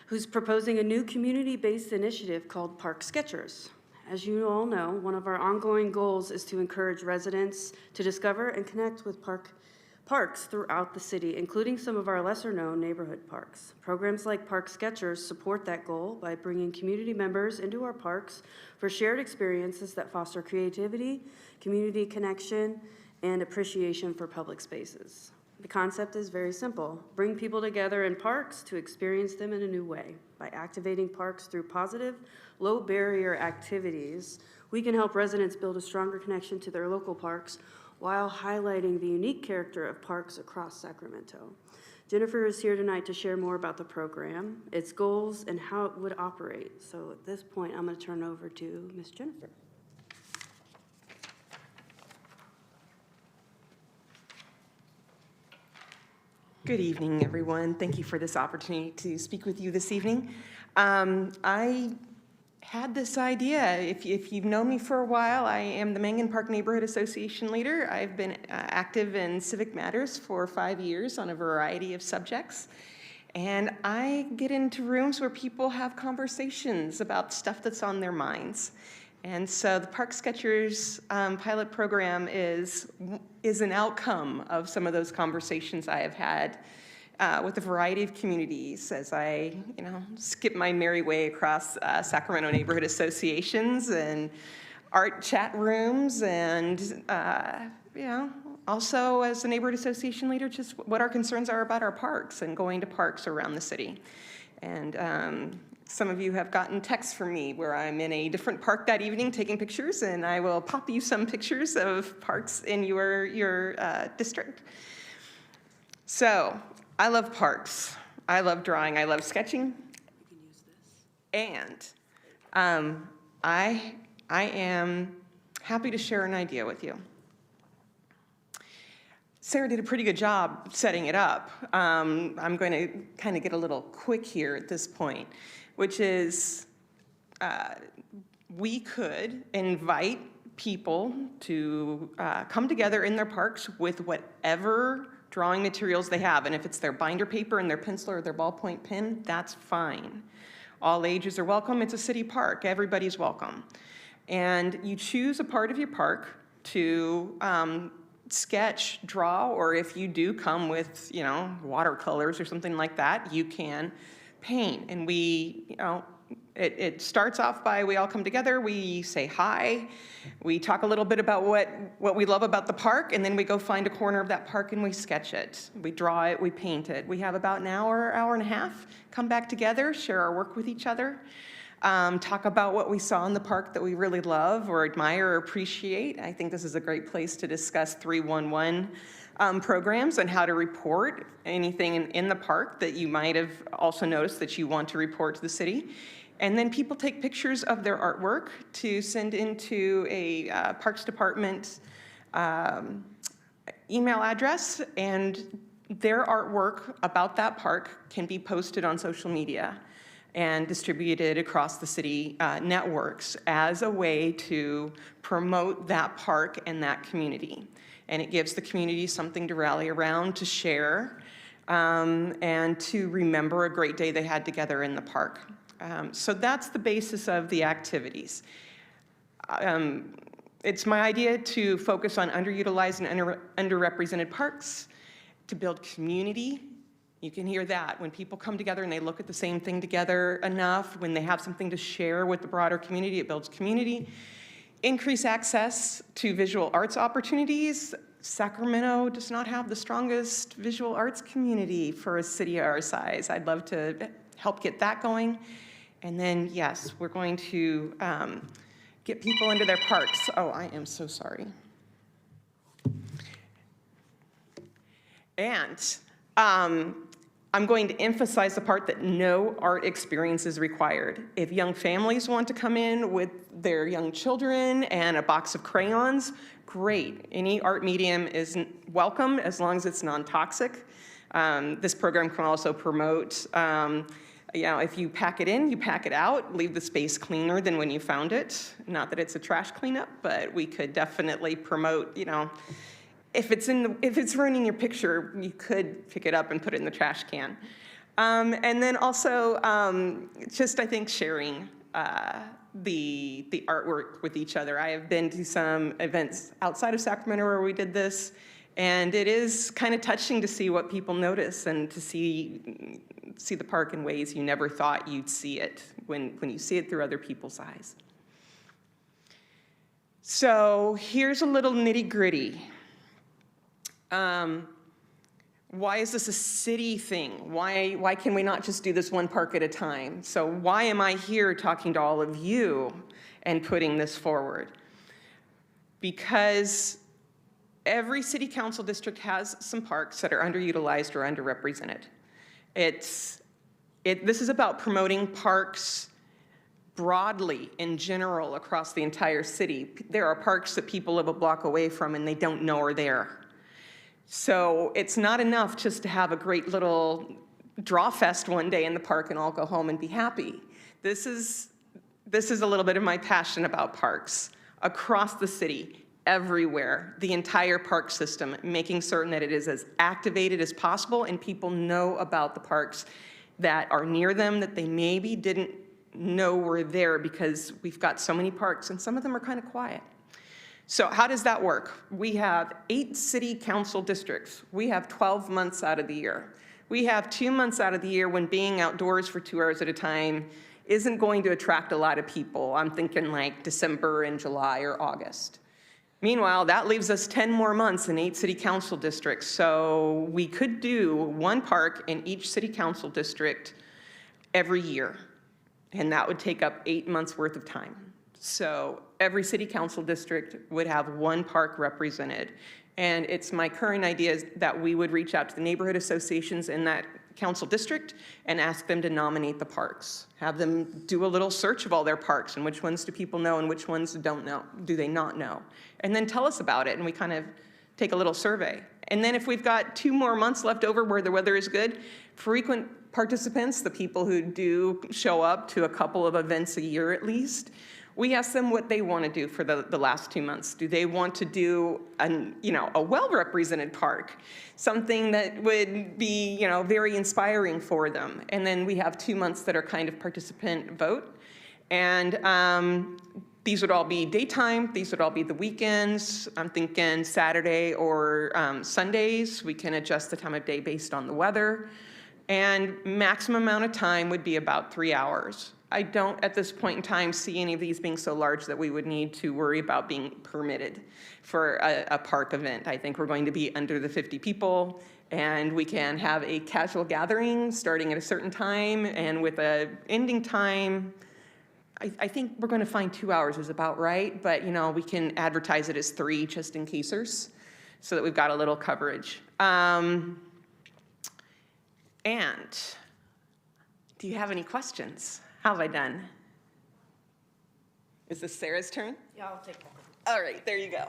who's proposing a new community-based initiative called Park Sketchers. As you all know, one of our ongoing goals is to encourage residents to discover and connect with parks throughout the city, including some of our lesser-known neighborhood parks. Programs like Park Sketchers support that goal by bringing community members into our parks for shared experiences that foster creativity, community connection, and appreciation for public spaces. The concept is very simple. Bring people together in parks to experience them in a new way. By activating parks through positive, low-barrier activities, we can help residents build a stronger connection to their local parks while highlighting the unique character of parks across Sacramento. Jennifer is here tonight to share more about the program, its goals, and how it would operate. So at this point, I'm going to turn over to Ms. Jennifer. Good evening, everyone. Thank you for this opportunity to speak with you this evening. I had this idea. If you've known me for a while, I am the Mangan Park Neighborhood Association leader. I've been active in civic matters for 5 years on a variety of subjects. And I get into rooms where people have conversations about stuff that's on their minds. And so the Park Sketchers pilot program is an outcome of some of those conversations I have had with a variety of communities as I, skip my merry way across Sacramento neighborhood associations and art chat rooms, and also as a neighborhood association leader, just what our concerns are about our parks and going to parks around the city. And some of you have gotten texts from me where I'm in a different park that evening taking pictures, and I will pop you some pictures of parks in your district. So I love parks. I love drawing. I love sketching. And I am happy to share an idea with you. Sarah did a pretty good job setting it up. I'm going to kind of get a little quick here at this point, which is we could invite people to come together in their parks with whatever drawing materials they have. And if it's their binder paper and their pencil or their ballpoint pen, that's fine. All ages are welcome. It's a city park. Everybody's welcome. And you choose a part of your park to sketch, draw, or if you do come with, watercolors or something like that, you can paint. And we, it starts off by we all come together, we say hi, we talk a little bit about what we love about the park, and then we go find a corner of that park and we sketch it. We draw it, we paint it. We have about an hour, hour and a half, come back together, share our work with each other, talk about what we saw in the park that we really love or admire or appreciate. I think this is a great place to discuss 311 programs and how to report anything in the park that you might have also noticed that you want to report to the city. And then people take pictures of their artwork to send into a Parks Department email address, and their artwork about that park can be posted on social media and distributed across the city networks as a way to promote that park and that community. And it gives the community something to rally around, to share, and to remember a great day they had together in the park. So that's the basis of the activities. It's my idea to focus on underutilized and underrepresented parks, to build community. You can hear that when people come together and they look at the same thing together enough, when they have something to share with the broader community, it builds community. Increase access to visual arts opportunities. Sacramento does not have the strongest visual arts community for a city our size. I'd love to help get that going. And then, yes, we're going to get people into their parks. Oh, I am so sorry. And I'm going to emphasize the part that no art experience is required. If young families want to come in with their young children and a box of crayons, great. Any art medium is welcome as long as it's non-toxic. This program can also promote, if you pack it in, you pack it out, leave the space cleaner than when you found it. Not that it's a trash cleanup, but we could definitely promote, if it's ruining your picture, you could pick it up and put it in the trash can. And then also, I think sharing the artwork with each other. I have been to some events outside of Sacramento where we did this, and it is kind of touching to see what people notice and to see the park in ways you never thought you'd see it when you see it through other people's eyes. So here's a little nitty-gritty. Why is this a city thing? Why can we not just do this one park at a time? So why am I here talking to all of you and putting this forward? Because every city council district has some parks that are underutilized or underrepresented. This is about promoting parks broadly, in general, across the entire city. There are parks that people live a block away from and they don't know are there. So it's not enough just to have a great little draw fest one day in the park and all go home and be happy. This is a little bit of my passion about parks. Across the city, everywhere, the entire park system, making certain that it is as activated as possible and people know about the parks that are near them that they maybe didn't know were there because we've got so many parks and some of them are kind of quiet. So how does that work? We have 8 city council districts. We have 12 months out of the year. We have 2 months out of the year when being outdoors for 2 hours at a time isn't going to attract a lot of people. I'm thinking like December and July or August. Meanwhile, that leaves us 10 more months in 8 city council districts. So we could do one park in each city council district every year. And that would take up 8 months worth of time. So every city council district would have one park represented. And it's my current idea is that we would reach out to the neighborhood associations in that council district and ask them to nominate the parks. Have them do a little search of all their parks and which ones do people know and which ones don't know, do they not know. And then tell us about it, and we kind of take a little survey. And then if we've got 2 more months left over where the weather is good, frequent participants, the people who do show up to a couple of events a year at least, we ask them what they want to do for the last 2 months. Do they want to do a well-represented park, something that would be very inspiring for them? And then we have 2 months that are kind of participant vote. And these would all be daytime. These would all be the weekends. I'm thinking Saturday or Sundays. We can adjust the time of day based on the weather. And maximum amount of time would be about 3 hours. I don't, at this point in time, see any of these being so large that we would need to worry about being permitted for a park event. I think we're going to be under the 50 people, and we can have a casual gathering starting at a certain time, and with a ending time, I think we're going to find 2 hours is about right, but we can advertise it as 3 just in casers, so that we've got a little coverage. And do you have any questions? How have I done? Is this Sarah's turn? Yeah, I'll take that. All right, there you go.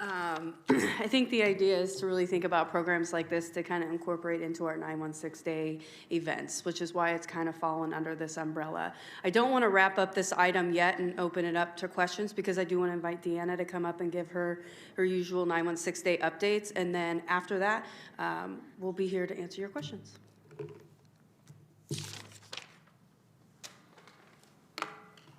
I think the idea is to really think about programs like this to kind of incorporate into our 916-day events, which is why it's kind of fallen under this umbrella. I don't want to wrap up this item yet and open it up to questions, because I do want to invite Deanna to come up and give her usual 916-day updates, and then after that, we'll be here to answer your questions.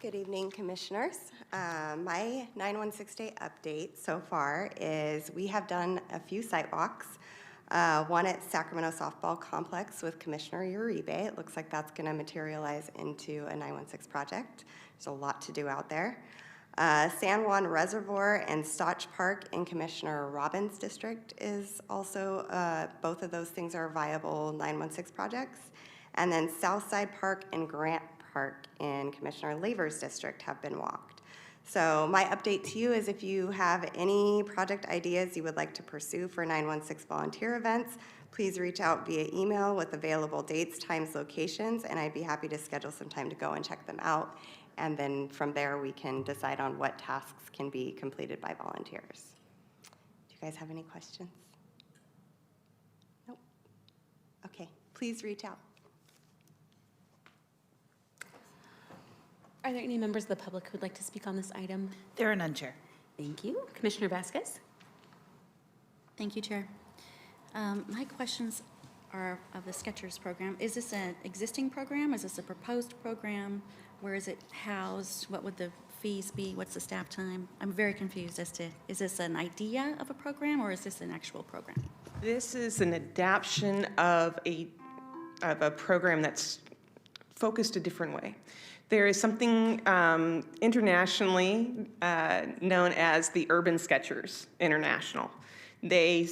Good evening, Commissioners. My 916-day update so far is we have done a few site walks. One at Sacramento Softball Complex with Commissioner Uribe. It looks like that's going to materialize into a 916 project. There's a lot to do out there. San Juan Reservoir and Stotch Park in Commissioner Robbins' district is also, both of those things are viable 916 projects. And then Southside Park and Grant Park in Commissioner Laver's district have been walked. So my update to you is if you have any project ideas you would like to pursue for 916 volunteer events, please reach out via email with available dates, times, locations, and I'd be happy to schedule some time to go and check them out. And then from there, we can decide on what tasks can be completed by volunteers. Do you guys have any questions? Nope. Okay, please reach out. Are there any members of the public who would like to speak on this item? There are none, Chair. Thank you. Commissioner Vasquez? Thank you, Chair. My questions are of the Sketchers program. Is this an existing program? Is this a proposed program? Where is it housed? What would the fees be? What's the staff time? I'm very confused as to, is this an idea of a program or is this an actual program? This is an adaptation of a program that's focused a different way. There is something internationally known as the Urban Sketchers International. They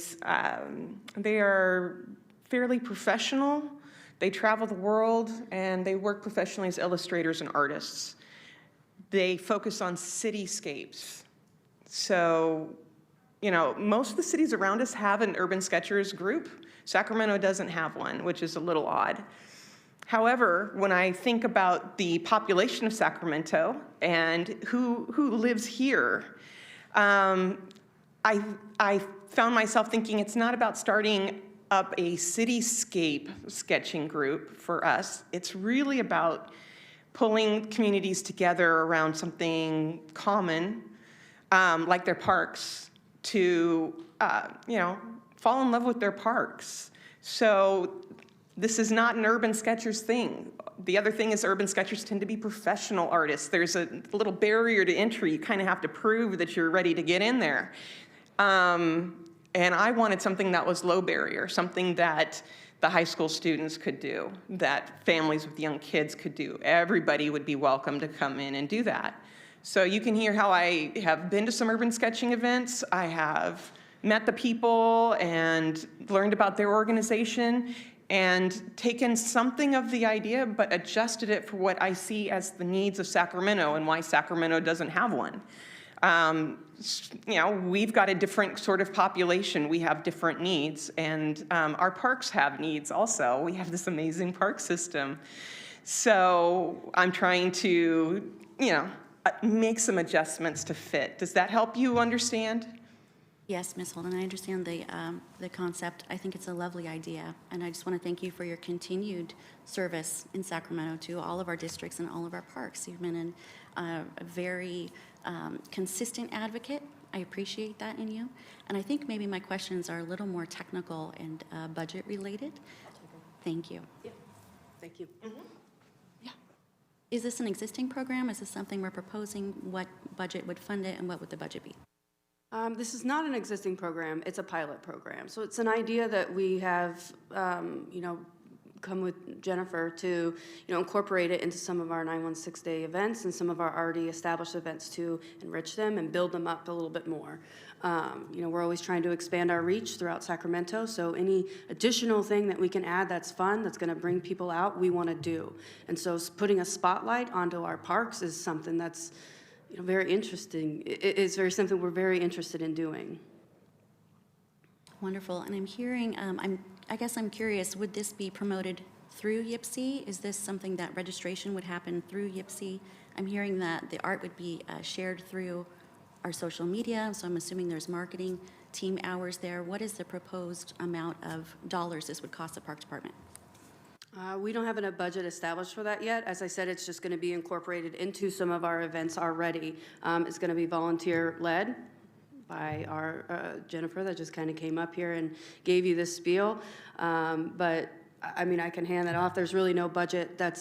are fairly professional. They travel the world, and they work professionally as illustrators and artists. They focus on cityscapes. So, most of the cities around us have an Urban Sketchers group. Sacramento doesn't have one, which is a little odd. However, when I think about the population of Sacramento and who lives here, I found myself thinking it's not about starting up a cityscape sketching group for us. It's really about pulling communities together around something common, like their parks, to fall in love with their parks. So this is not an Urban Sketchers thing. The other thing is Urban Sketchers tend to be professional artists. There's a little barrier to entry. You kind of have to prove that you're ready to get in there. And I wanted something that was low barrier, something that the high school students could do, that families with young kids could do. Everybody would be welcome to come in and do that. So you can hear how I have been to some urban sketching events. I have met the people and learned about their organization and taken something of the idea but adjusted it for what I see as the needs of Sacramento and why Sacramento doesn't have one. We've got a different sort of population. We have different needs, and our parks have needs also. We have this amazing park system. So I'm trying to, make some adjustments to fit. Does that help you understand? Yes, Ms. Holden, I understand the concept. I think it's a lovely idea, and I just want to thank you for your continued service in Sacramento to all of our districts and all of our parks. You've been a very consistent advocate. I appreciate that in you. And I think maybe my questions are a little more technical and budget related. Thank you. Yeah, thank you. Yeah. Is this an existing program? Is this something we're proposing? What budget would fund it, and what would the budget be? This is not an existing program, it's a pilot program. So it's an idea that we have, come with Jennifer to, incorporate it into some of our 916 day events and some of our already established events to enrich them and build them up a little bit more. We're always trying to expand our reach throughout Sacramento, so any additional thing that we can add that's fun, that's gonna bring people out, we wanna do. And so putting a spotlight onto our parks is something that's very interesting. It's very something we're very interested in doing. Wonderful. And I'm hearing, I guess I'm curious, would this be promoted through YPSI? Is this something that registration would happen through YPSI? I'm hearing that the art would be shared through our social media, so I'm assuming there's marketing team hours there. What is the proposed amount of dollars this would cost the Park Department? We don't have a budget established for that yet. As I said, it's just going to be incorporated into some of our events already. It's going to be volunteer-led by our Jennifer that just kind of came up here and gave you this spiel. But, I can hand that off. There's really no budget that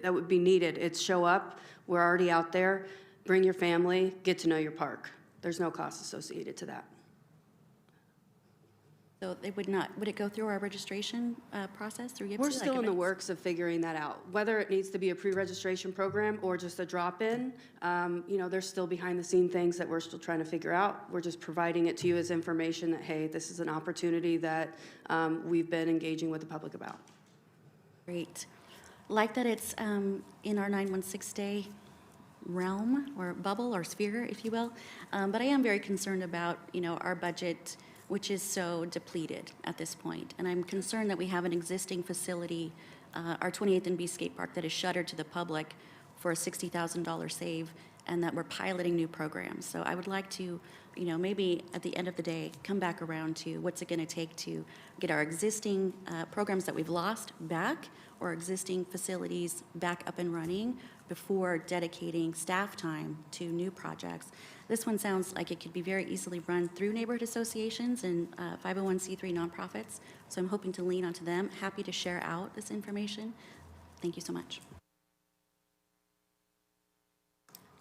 would be needed. It's show up, we're already out there, bring your family, get to know your park. There's no cost associated to that. So they would it go through our registration process through YPSI? We're still in the works of figuring that out. Whether it needs to be a pre-registration program or just a drop-in, there's still behind-the-scene things that we're still trying to figure out. We're just providing it to you as information that, hey, this is an opportunity that we've been engaging with the public about. Great. Like that it's in our 916-day realm or bubble or sphere, if you will. But I am very concerned about, our budget, which is so depleted at this point. And I'm concerned that we have an existing facility, our 28th and B skate park, that is shuttered to the public for a $60,000 save, and that we're piloting new programs. So I would like to, maybe at the end of the day, come back around to what's it gonna take to get our existing programs that we've lost back, or existing facilities back up and running before dedicating staff time to new projects. This one sounds like it could be very easily run through neighborhood associations and 501c3 nonprofits, so I'm hoping to lean onto them. Happy to share out this information. Thank you so much.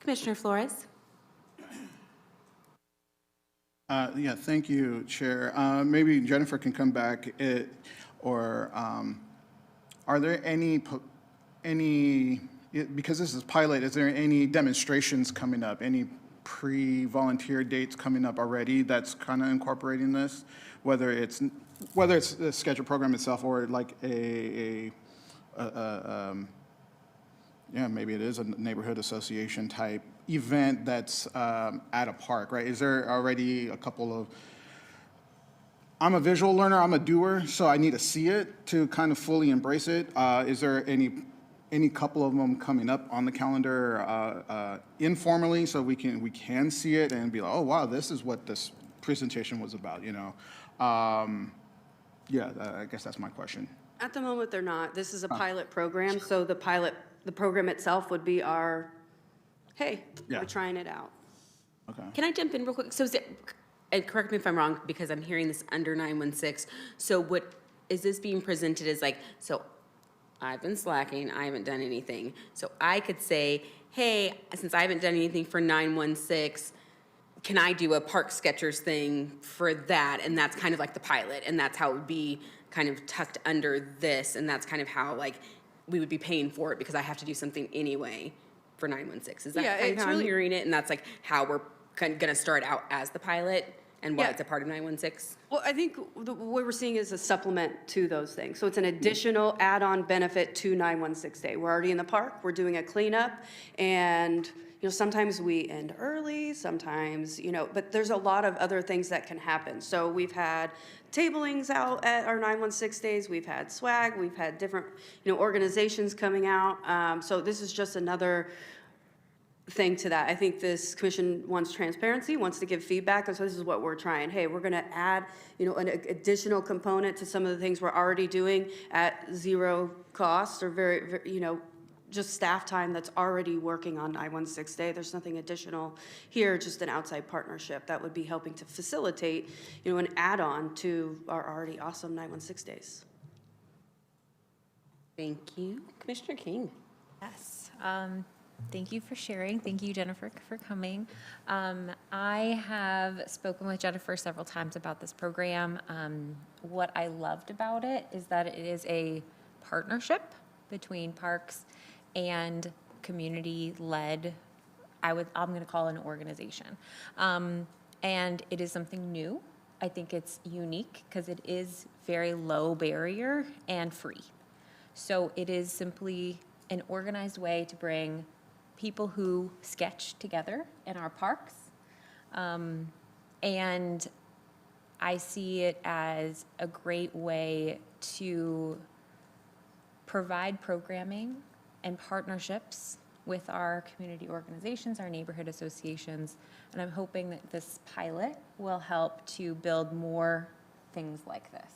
Commissioner Flores. Thank you, Chair. Maybe Jennifer can come back, are there any, because this is pilot, is there any demonstrations coming up, any pre-volunteer dates coming up already that's kind of incorporating this, whether it's the scheduled program itself or like maybe it is a neighborhood association type event that's at a park, right? Is there already a couple of, I'm a visual learner, I'm a doer, so I need to see it to kind of fully embrace it. Is there any couple of them coming up on the calendar informally so we can see it and be like, oh wow, this is what this presentation was about, I guess that's my question. At the moment, they're not. This is a pilot program, so the program itself would be our, hey, we're trying it out. Okay. Can I jump in real quick? So is it, and correct me if I'm wrong, because I'm hearing this under 916. So what, is this being presented as like, so I've been slacking, I haven't done anything. So I could say, hey, since I haven't done anything for 916, can I do a Park Sketchers thing for that? And that's kind of like the pilot, and that's how it would be kind of tucked under this, and that's kind of how like we would be paying for it because I have to do something anyway for 916. Is that kind of how I'm hearing it? And that's like how we're kind of gonna start out as the pilot? and why Yeah. it's a part of 916? Well, I think what we're seeing is a supplement to those things. So it's an additional add-on benefit to 916 Day. We're already in the park, we're doing a cleanup, and, sometimes we end early, sometimes, but there's a lot of other things that can happen. So we've had tablings out at our 916 Days, we've had swag, we've had different, organizations coming out. So this is just another thing to that. I think this commission wants transparency, wants to give feedback, and so this is what we're trying. Hey, we're going to add, an additional component to some of the things we're already doing at zero cost or very, just staff time that's already working on 916 Day. There's nothing additional here, just an outside partnership that would be helping to facilitate, an add-on to our already awesome 916 Days. Thank you. Commissioner King. Yes. Thank you for sharing. Thank you, Jennifer, for coming. I have spoken with Jennifer several times about this program. What I loved about it is that it is a partnership between parks and community-led, I'm going to call it an organization. And it is something new. I think it's unique because it is very low barrier and free. So it is simply an organized way to bring people who sketch together in our parks. And I see it as a great way to provide programming and partnerships with our community organizations, our neighborhood associations, and I'm hoping that this pilot will help to build more things like this.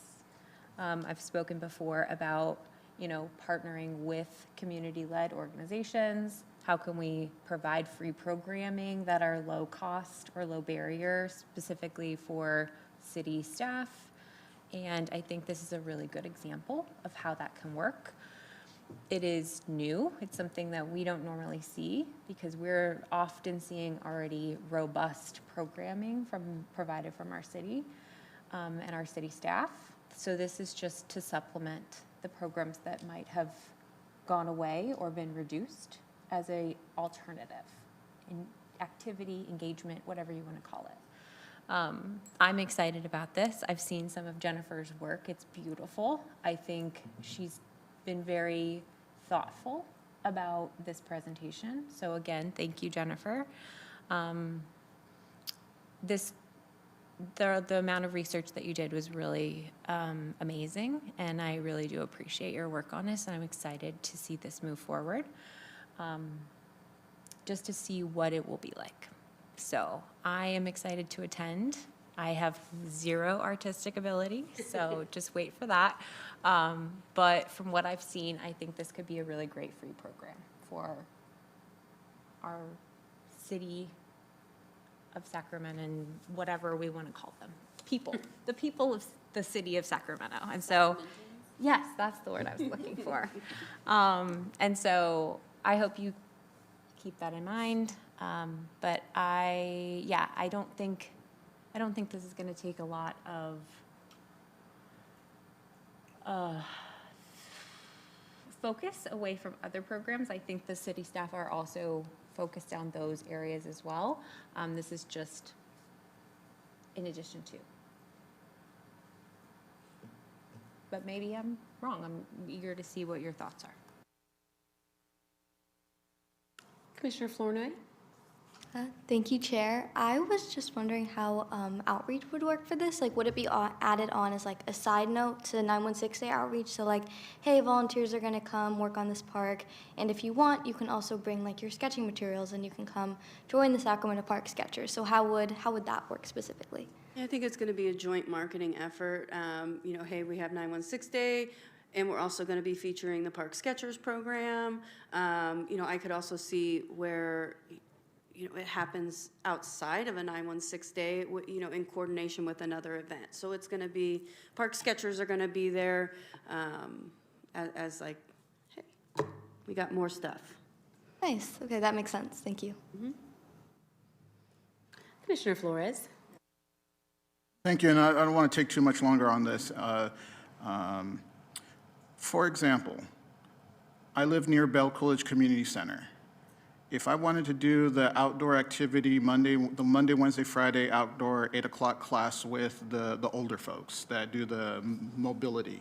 I've spoken before about, partnering with community-led organizations. How can we provide free programming that are low cost or low barrier, specifically for city staff? And I think this is a really good example of how that can work. It is new. It's something that we don't normally see because we're often seeing already robust programming provided from our city and our city staff. So this is just to supplement the programs that might have gone away or been reduced as a alternative in activity, engagement, whatever you want to call it. I'm excited about this. I've seen some of Jennifer's work. It's beautiful. I think she's been very thoughtful about this presentation. So again, thank you, Jennifer. The amount of research that you did was really amazing, and I really do appreciate your work on this, and I'm excited to see this move forward, just to see what it will be like. So I am excited to attend. I have zero artistic ability, so just wait for that. But from what I've seen, I think this could be a really great free program for our city of Sacramento and whatever we want to call them. The people of the city of Sacramento. And so, yes, that's the word I was looking for. And so I hope you keep that in mind. But I don't think this is going to take a lot of focus away from other programs. I think the city staff are also focused on those areas as well. This is just in addition to. But maybe I'm wrong. I'm eager to see what your thoughts are. Commissioner Flournoy. Thank you, Chair. I was just wondering how outreach would work for this. Like, would it be added on as like a side note to 916 Day outreach? So like, hey, volunteers are gonna come work on this park, and if you want, you can also bring like your sketching materials, and you can come join the Sacramento Park Sketchers. So how would that work specifically? Yeah, I think it's going to be a joint marketing effort. Hey, we have 916 Day, and we're also going to be featuring the Park Sketchers program. I could also see where it happens outside of a 916 Day, in coordination with another event. So it's going to be, Park Sketchers are going to be there as like, hey, we got more stuff. Nice. Okay, that makes sense. Thank you. Mm-hmm. Commissioner Flores. Thank you, and I don't want to take too much longer on this. For example, I live near Bell Coolidge Community Center. if I wanted to do the outdoor activity the Monday, Wednesday, Friday outdoor 8 o'clock class with the older folks that do the mobility,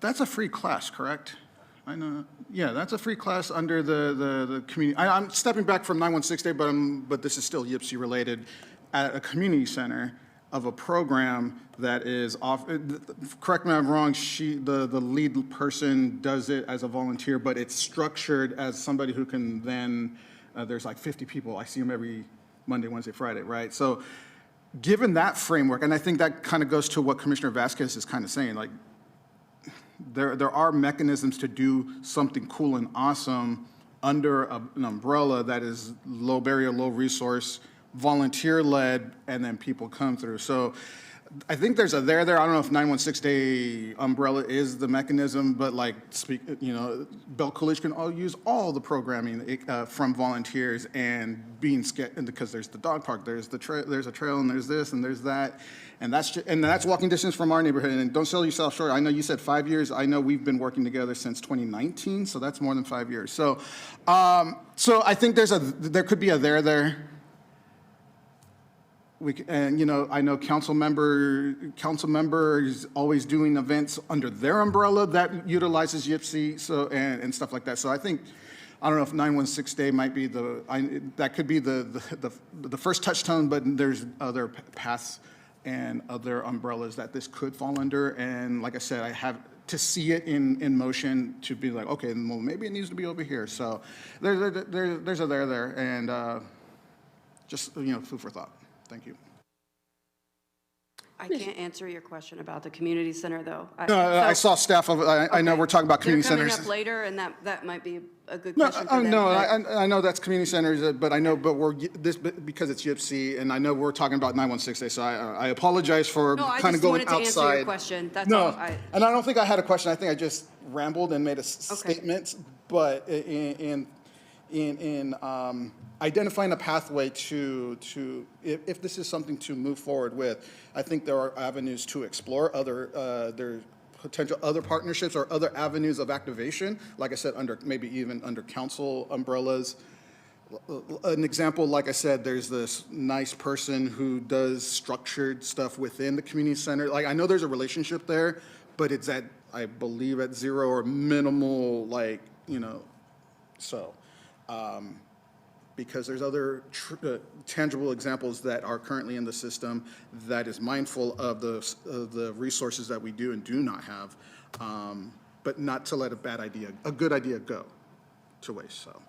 that's a free class, correct? I know, yeah, that's a free class under the community. I'm stepping back from 916 Day, but this is still YPSI related, at a community center of a program that is off, correct me if I'm wrong, the lead person does it as a volunteer, but it's structured as somebody who can then, there's like 50 people, I see them every Monday, Wednesday, Friday, right? So given that framework, and I think that kind of goes to what Commissioner Vasquez is kind of saying, like, there are mechanisms to do something cool and awesome under an umbrella that is low barrier, low resource, volunteer-led, and then people come through. So I think there's a there. I don't know if 916 Day umbrella is the mechanism, but like, Bell Coolidge can use all the programming from volunteers and being because there's the dog park, there's a trail, and there's this, and there's that. And that's walking distance from our neighborhood. And don't sell yourself short. I know you said 5 years. I know we've been working together since 2019, so that's more than 5 years. So I think there could be a there. I know council members always doing events under their umbrella that utilizes YPSI, and stuff like that. So I don't know if 916 Day might be that could be the first touchstone, but there's other paths and other umbrellas that this could fall under. And like I said, I have to see it in motion to be like, okay, well, maybe it needs to be over here. So there's a there, and just food for thought. Thank you. I can't answer your question about the community center, though. I saw staff of, I know we're talking about community They're centers. coming up later, and that might be a good No, question for them. I know that's community centers, but because it's YPSI, and I know we're talking about 916 Day, so I apologize for No, I kind of just going outside. wanted to answer your question. That's No, all. and I don't think I had a question. I think I just rambled and made a statement, but in identifying a pathway to if this is something to move forward with, I think there are avenues to explore there potential other partnerships or other avenues of activation. Like I said, maybe even under council umbrellas. An example, like I said, there's this nice person who does structured stuff within the community center. Like, I know there's a relationship there, but it's I believe at zero or minimal, because there's other tangible examples that are currently in the system that is mindful of the resources that we do and do not have, but not to let a good idea go to waste. So,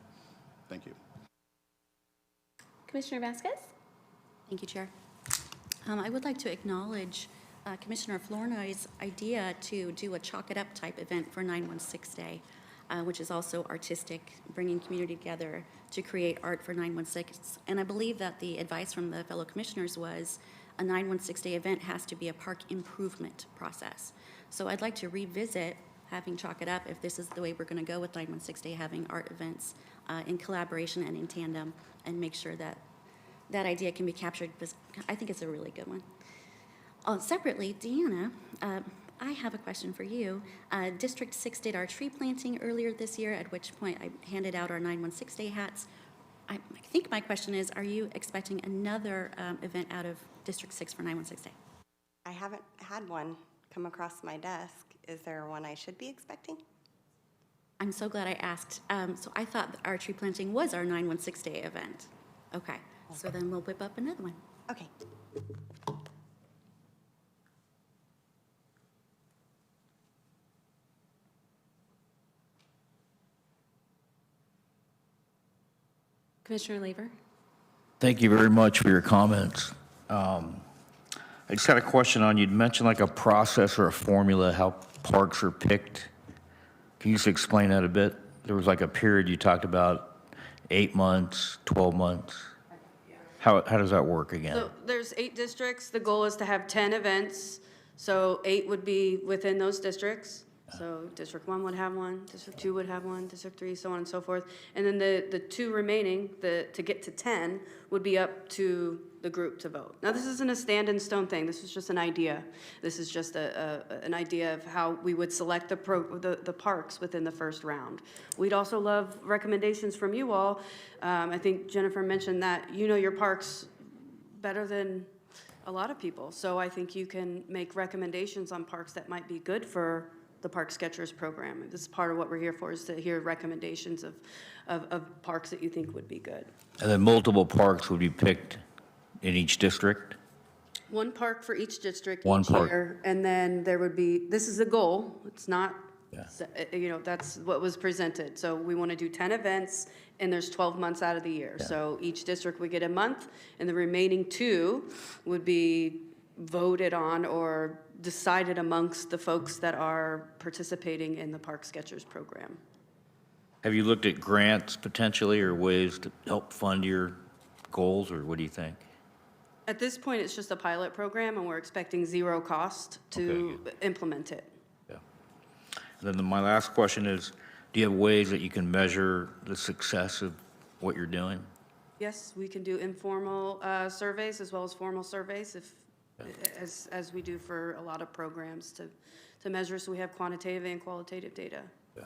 thank you. Commissioner Vasquez? Thank you, Chair. I would like to acknowledge Commissioner Flournoy's idea to do a Chalk It Up type event for 916 Day, which is also artistic, bringing community together to create art for 916. And I believe that the advice from the fellow commissioners was a 916 Day event has to be a park improvement process. So I'd like to revisit having Chalk It Up if this is the way we're going to go with 916 Day, having art events in collaboration and in tandem, and make sure that that idea can be captured, because I think it's a really good one. Separately, Deanna, I have a question for you. District 6 did our tree planting earlier this year, at which point I handed out our 916 Day hats. I think my question is, are you expecting another event out of District 6 for 916 Day? I haven't had one come across my desk. Is there one I should be expecting? I'm so glad I asked. So I thought our tree planting was our 916 Day event. Okay, so then we'll whip up another one. Okay. Commissioner Lever? Thank you very much for your comments. I just had a question on, you'd mentioned like a process or a formula, how parks are picked. Can you just explain that a bit? There was like a period you talked about, 8 months, 12 months. How does that work again? So there's 8 districts. The goal is to have 10 events. So 8 would be within those districts. So District 1 would have one, District 2 would have one, District 3, so on and so forth. And then the two remaining, to get to 10, would be up to the group to vote. Now, this isn't a stand-in-stone thing, this is just an idea. This is just an idea of how we would select the parks within the first round. We'd also love recommendations from you all. I think Jennifer mentioned that you know your parks better than a lot of people. So I think you can make recommendations on parks that might be good for the Park Sketchers program. This is part of what we're here for, is to hear recommendations of parks that you think would be good. And then multiple parks would be picked in each district? One park for each district One each park. year, and then there would be, this is a goal, it's not, Yeah. you know, that's what was presented. So we want to do 10 events, and there's 12 months out of the year. So each district would get a month, and the remaining 2 would be voted on or decided amongst the folks that are participating in the Park Sketchers program. Have you looked at grants potentially or ways to help fund your goals, or what do you think? At this point, it's just a pilot program, and we're expecting 0 cost to implement it. Yeah. And then my last question is, do you have ways that you can measure the success of what you're doing? Yes, we can do informal surveys as well as formal surveys, as we do for a lot of programs to measure, so we have quantitative and qualitative data. Yeah.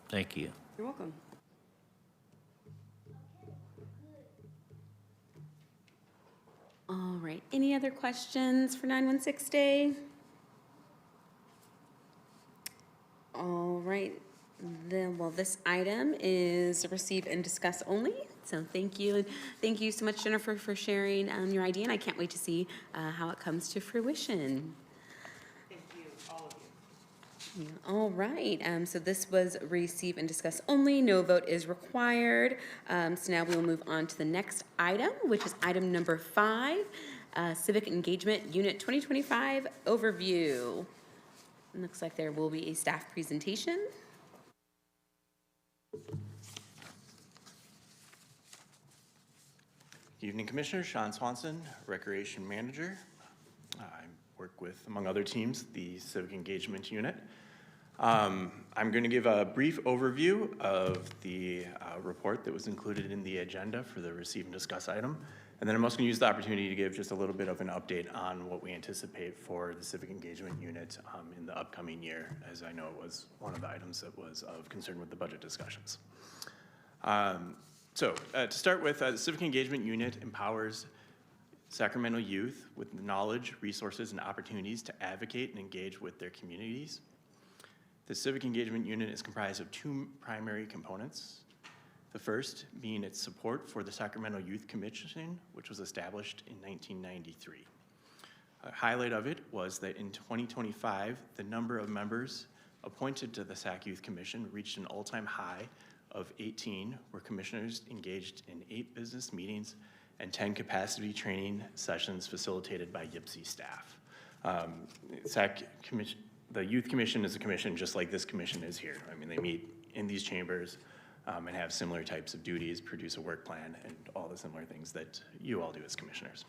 Thank you. You're welcome. All right, any other questions for 916 Day? All right, then, well, this item is receive and discuss only. So thank you, and thank you so much, Jennifer, for sharing your idea, and I can't wait to see how it comes to fruition. Thank you, all of you. All right, so this was receive and discuss only, no vote is required. So now we will move on to the next item, which is item number 5, Civic Engagement Unit 2025 Overview. It looks like there will be a staff presentation. Good evening, Commissioner. Sean Swanson, Recreation Manager. I work with, among other teams, the Civic Engagement Unit. I'm going to give a brief overview of the report that was included in the agenda for the receive and discuss item. And then I'm also going to use the opportunity to give just a little bit of an update on what we anticipate for the Civic Engagement Unit in the upcoming year, as I know it was one of the items that was of concern with the budget discussions. So to start with, the Civic Engagement Unit empowers Sacramento youth with knowledge, resources, and opportunities to advocate and engage with their communities. The Civic Engagement Unit is comprised of 2 primary components. The first being its support for the Sacramento Youth Commission, which was established in 1993. A highlight of it was that in 2025, the number of members appointed to the SAC Youth Commission reached an all-time high of 18, where commissioners engaged in 8 business meetings and 10 capacity training sessions facilitated by YPSI staff. The Youth Commission is a commission just like this commission is here. I mean, they meet in these chambers and have similar types of duties, produce a work plan, and all the similar things that you all do as commissioners.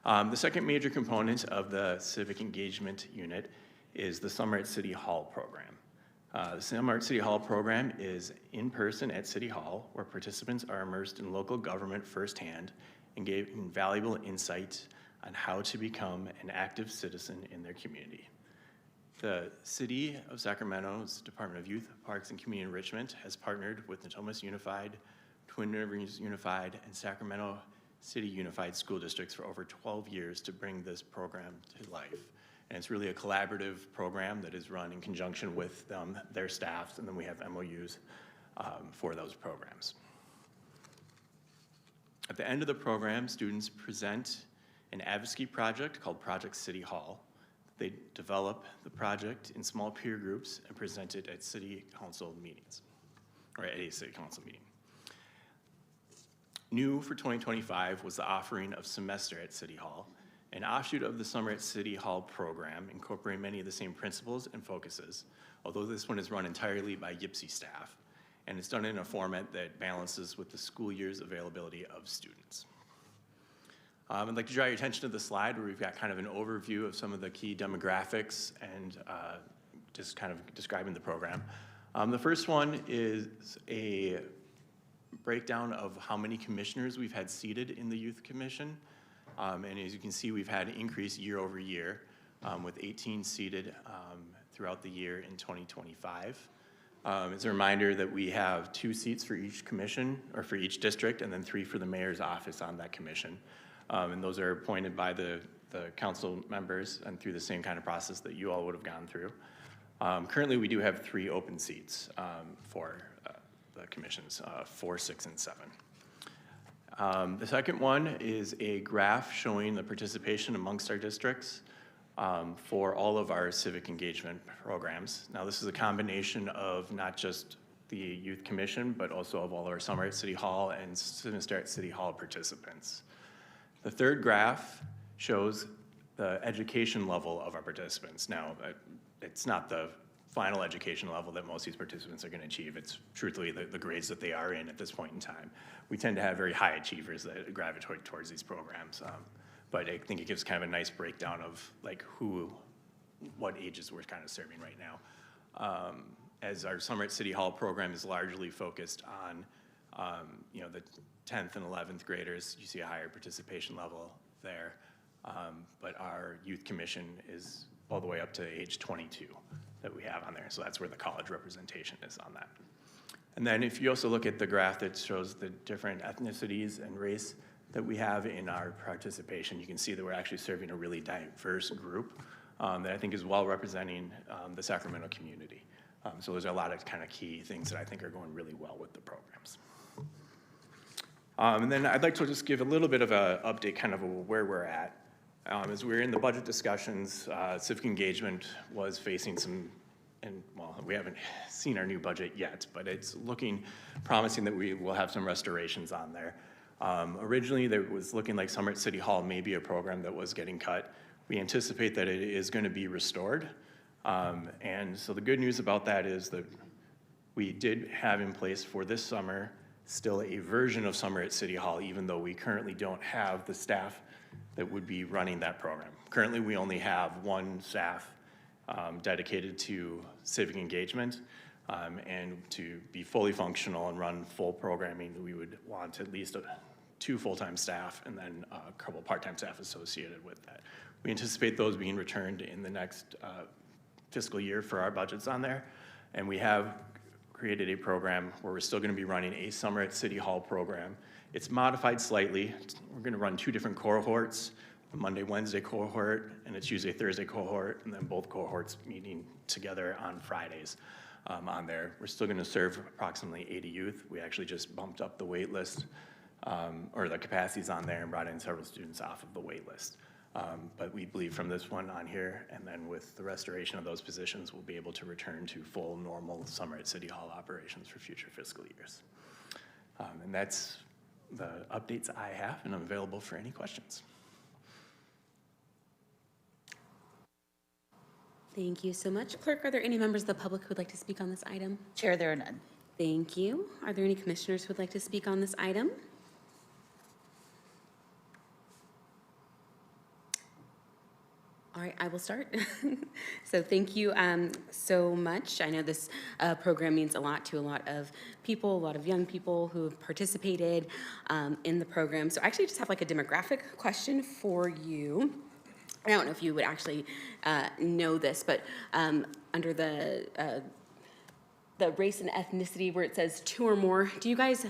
The second major component of the Civic Engagement Unit is the Summer at City Hall program. The Summer at City Hall program is in person at City Hall, where participants are immersed in local government firsthand and giving valuable insight on how to become an active citizen in their community. The City of Sacramento's Department of Youth, Parks, and Community Enrichment has partnered with Natomas Unified, Twin Rivers Unified, and Sacramento City Unified School Districts for over 12 years to bring this program to life. And it's really a collaborative program that is run in conjunction with their staffs, and then we have MOUs for those programs. At the end of the program, students present an advocacy project called Project City Hall. They develop the project in small peer groups and present it at city council meetings, or at a city council meeting. New for 2025 was the offering of Semester at City Hall, an offshoot of the Summer at City Hall program, incorporating many of the same principles and focuses, although this one is run entirely by YPSI staff, and it's done in a format that balances with the school year's availability of students. I'd like to draw your attention to the slide where we've got kind of an overview of some of the key demographics and just kind of describing the program. The first one is a breakdown of how many commissioners we've had seated in the Youth Commission. And as you can see, we've had an increase year over year with 18 seated throughout the year in 2025. As a reminder that we have 2 seats for each commission or for each district, and then 3 for the mayor's office on that commission. And those are appointed by the council members and through the same kind of process that you all would have gone through. Currently, we do have 3 open seats for the commissions, 4, 6, and 7. The second one is a graph showing the participation amongst our districts for all of our civic engagement programs. Now, this is a combination of not just the Youth Commission, but also of all our Summer at City Hall and Sinister at City Hall participants. The third graph shows the education level of our participants. Now, it's not the final education level that most of these participants are going to achieve. It's truthfully the grades that they are in at this point in time. We tend to have very high achievers that gravitate towards these programs. But I think it gives kind of a nice breakdown of like what ages we're kind of serving right now. As our Summer at City Hall program is largely focused on, the 10th and 11th graders, you see a higher participation level there. But our Youth Commission is all the way up to age 22 that we have on there. So that's where the college representation is on that. And then if you also look at the graph that shows the different ethnicities and race that we have in our participation, you can see that we're actually serving a really diverse group that I think is well representing the Sacramento community. So there's a lot of kind of key things that I think are going really well with the programs. And then I'd like to just give a little bit of an update kind of where we're at. As we're in the budget discussions, civic engagement was facing some, and well, we haven't seen our new budget yet, but it's looking promising that we will have some restorations on there. Originally, there was looking like Summer at City Hall may be a program that was getting cut. We anticipate that it is going to be restored. And so the good news about that is that we did have in place for this summer still a version of Summer at City Hall, even though we currently don't have the staff that would be running that program. Currently, we only have 1 staff dedicated to civic engagement, and to be fully functional and run full programming, we would want at least 2 full-time staff and then a couple part-time staff associated with that. We anticipate those being returned in the next fiscal year for our budgets on there, and we have created a program where we're still going to be running a Summer at City Hall program. It's modified slightly. We're going to run 2 different cohorts, a Monday, Wednesday cohort, and a Tuesday, Thursday cohort, and then both cohorts meeting together on Fridays on there. We're still going to serve approximately 80 youth. We actually just bumped up the wait list, or the capacities on there, and brought in several students off of the wait list. But we believe from this one on here, and then with the restoration of those positions, we'll be able to return to full normal Summer at City Hall operations for future fiscal years. And that's the updates I have, and I'm available for any questions. Thank you so much. Clerk, are there any members of the public who would like to speak on this item? Chair, there are none. Thank you. Are there any commissioners who would like to speak on this item? All right, I will start. So thank you so much. I know this program means a lot to a lot of people, a lot of young people who have participated in the program. So I actually just have like a demographic question for you. I don't know if you would actually know this, but under the race and ethnicity where it says 2 or more, do you guys,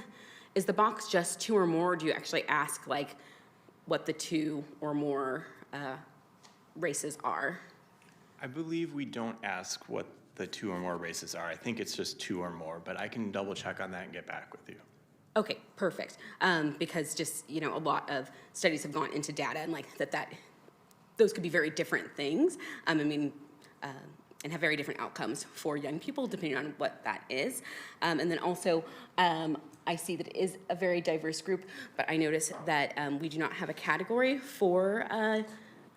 is the box just 2 or more, or do you actually ask like what the 2 or more races are? I believe we don't ask what the 2 or more races are. I think it's just 2 or more, but I can double check on that and get back with you. Okay, perfect. Because just, a lot of studies have gone into data and like that those could be very different things. And have very different outcomes for young people depending on what that is. And then also, I see that it is a very diverse group, but I notice that we do not have a category for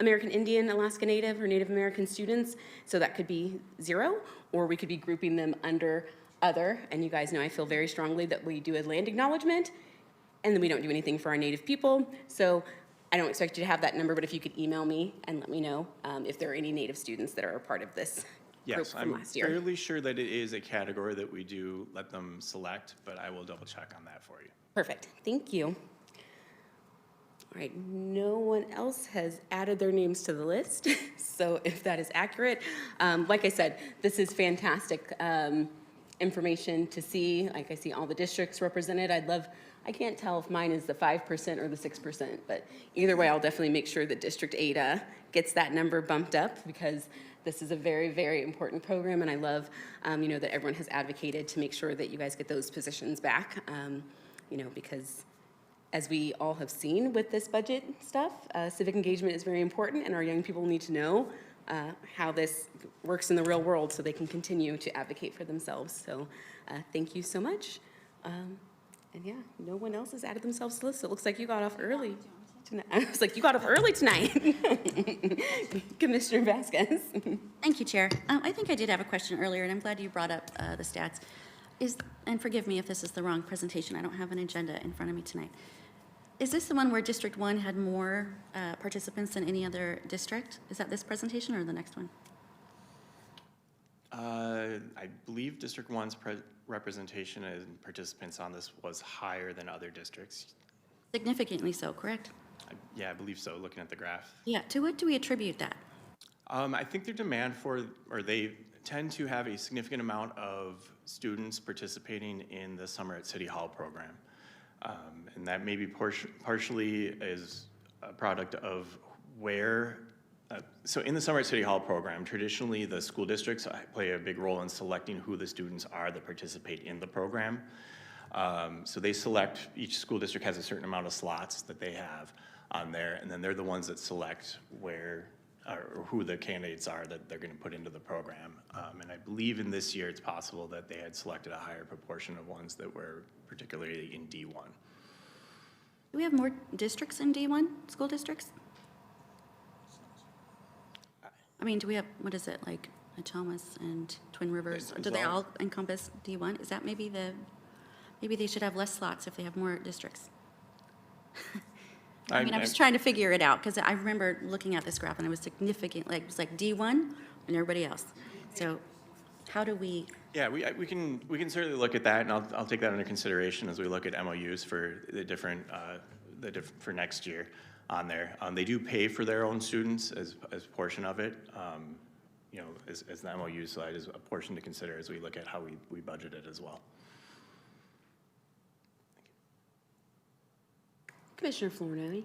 American Indian, Alaska Native, or Native American students. So that could be 0, or we could be grouping them under other. And you guys know I feel very strongly that we do a land acknowledgement, and then we don't do anything for our Native people. So I don't expect you to have that number, but if you could email me and let me know if there are any Native students that are a part of this Yes, from I'm last year. fairly sure that it is a category that we do let them select, but I will double check on that for you. Perfect, thank you. All right, no one else has added their names to the list, so if that is accurate, like I said, this is fantastic information to see. Like I see all the districts represented. I can't tell if mine is the 5% or the 6%, but either way, I'll definitely make sure that District 8 gets that number bumped up because this is a very, very important program, and I love, that everyone has advocated to make sure that you guys get those positions back, because as we all have seen with this budget stuff, civic engagement is very important, and our young people need to know how this works in the real world so they can continue to advocate for themselves. So thank you so much. And yeah, no one else has added themselves to the list. So it looks like you got off early tonight. I was like, you got off early tonight. Commissioner Vasquez. Thank you, Chair. I think I did have a question earlier, and I'm glad you brought up the stats. And forgive me if this is the wrong presentation. I don't have an agenda in front of me tonight. Is this the one where District 1 had more participants than any other district? Is that this presentation or the next one? I believe District 1's representation and participants on this was higher than other districts. Significantly so, correct? Yeah, I believe so, looking at the graph. Yeah, to what do we attribute that? I think their demand they tend to have a significant amount of students participating in the Summer at City Hall program. And that maybe partially is a product of where, so in the Summer at City Hall program, traditionally the school districts play a big role in selecting who the students are that participate in the program. So they select, each school district has a certain amount of slots that they have on there, and then they're the ones that select where, or who the candidates are that they're going to put into the program. And I believe in this year it's possible that they had selected a higher proportion of ones that were particularly in D1. Do we have more districts in D1, school districts? I mean, do we have, what is it, like Thomas and Twin Rivers? Do they all encompass D1? Is that maybe they should have less slots if they have more districts? I'm just trying to figure it out, because I remember looking at this graph and it was significant, like, it was like D1 and everybody else. So how do we? Yeah, we can certainly look at that, and I'll take that into consideration as we look at MOUs for the different, for next year on there. They do pay for their own students as a portion of it. As the MOU slide is a portion to consider as we look at how we budget it as well. Commissioner Flournoy.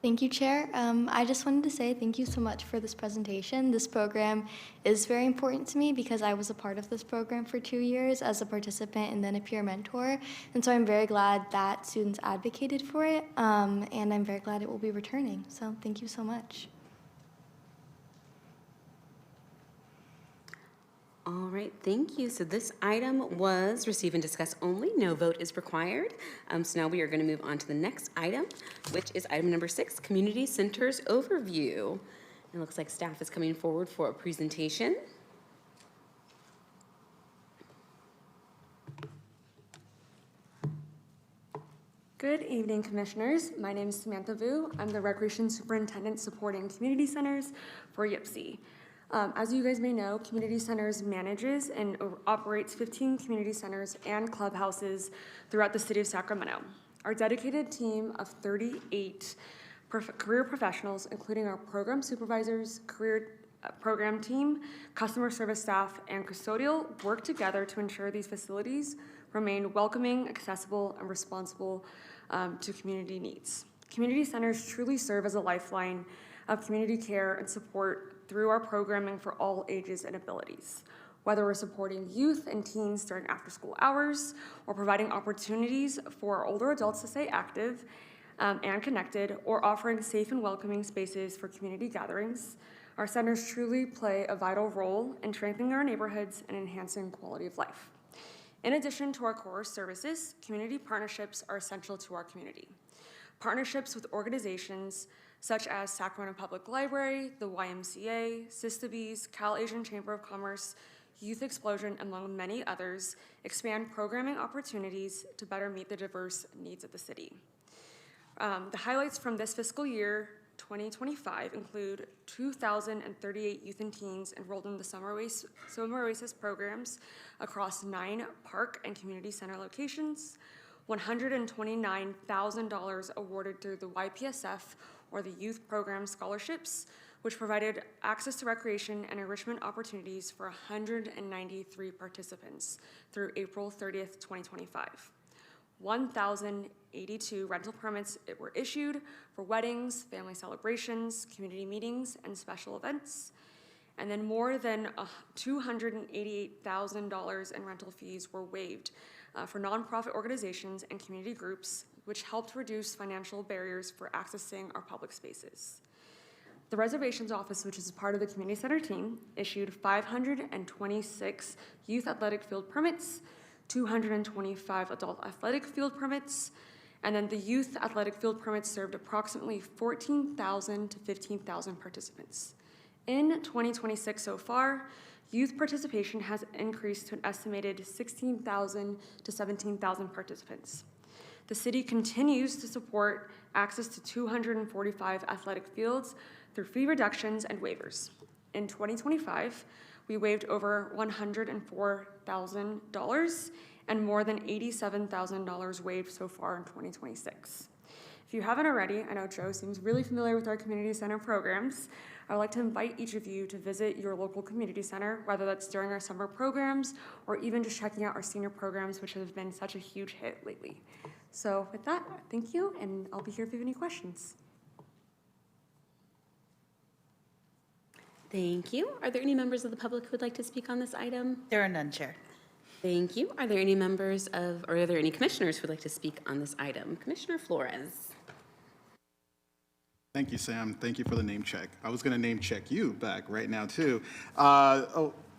Thank you, Chair. I just wanted to say thank you so much for this presentation. This program is very important to me because I was a part of this program for 2 years as a participant and then a peer mentor. And so I'm very glad that students advocated for it, and I'm very glad it will be returning. So thank you so much. All right, thank you. So this item was receive and discuss only. No vote is required. So now we are going to move on to the next item, which is item number 6, Community Centers Overview. It looks like staff is coming forward for a presentation. Good evening, Commissioners. My name is Samantha Vu. I'm the Recreation Superintendent supporting community centers for YPC. As you guys may know, Community Centers manages and operates 15 community centers and clubhouses throughout the city of Sacramento. Our dedicated team of 38 career professionals, including our program supervisors, career program team, customer service staff, and custodial, work together to ensure these facilities remain welcoming, accessible, and responsible to community needs. Community centers truly serve as a lifeline of community care and support through our programming for all ages and abilities. Whether we're supporting youth and teens during after-school hours or providing opportunities for older adults to stay active and connected, or offering safe and welcoming spaces for community gatherings, our centers truly play a vital role in strengthening our neighborhoods and enhancing quality of life. In addition to our core services, community partnerships are essential to our community. Partnerships with organizations such as Sacramento Public Library, the YMCA, Sistabees, Cal Asian Chamber of Commerce, Youth Explosion, among many others, expand programming opportunities to better meet the diverse needs of the city. The highlights from this fiscal year 2025 include 2,038 youth and teens enrolled in the Summer Oasis programs across 9 park and community center locations, $129,000 awarded through the YPSF or the Youth Program Scholarships, which provided access to recreation and enrichment opportunities for 193 participants through April 30th, 2025. 1,082 rental permits were issued for weddings, family celebrations, community meetings, and special events. And then more than $288,000 in rental fees were waived for nonprofit organizations and community groups, which helped reduce financial barriers for accessing our public spaces. The reservations office, which is part of the community center team, issued 526 youth athletic field permits, 225 adult athletic field permits, and then the youth athletic field permits served approximately 14,000 to 15,000 participants. In 2026 so far, youth participation has increased to an estimated 16,000 to 17,000 participants. The city continues to support access to 245 athletic fields through fee reductions and waivers. In 2025, we waived over $104,000 and more than $87,000 waived so far in 2026. If you haven't already, I know Joe seems really familiar with our community center programs. I would like to invite each of you to visit your local community center, whether that's during our summer programs or even just checking out our senior programs, which have been such a huge hit lately. So with that, thank you, and I'll be here if you have any questions. Thank you. Are there any members of the public who would like to speak on this item? There are none, Chair. Thank you. Are there any members of, or are there any commissioners who would like to speak on this item? Commissioner Flores. Thank you, Sam. Thank you for the name check. I was going to name check you back right now, too. I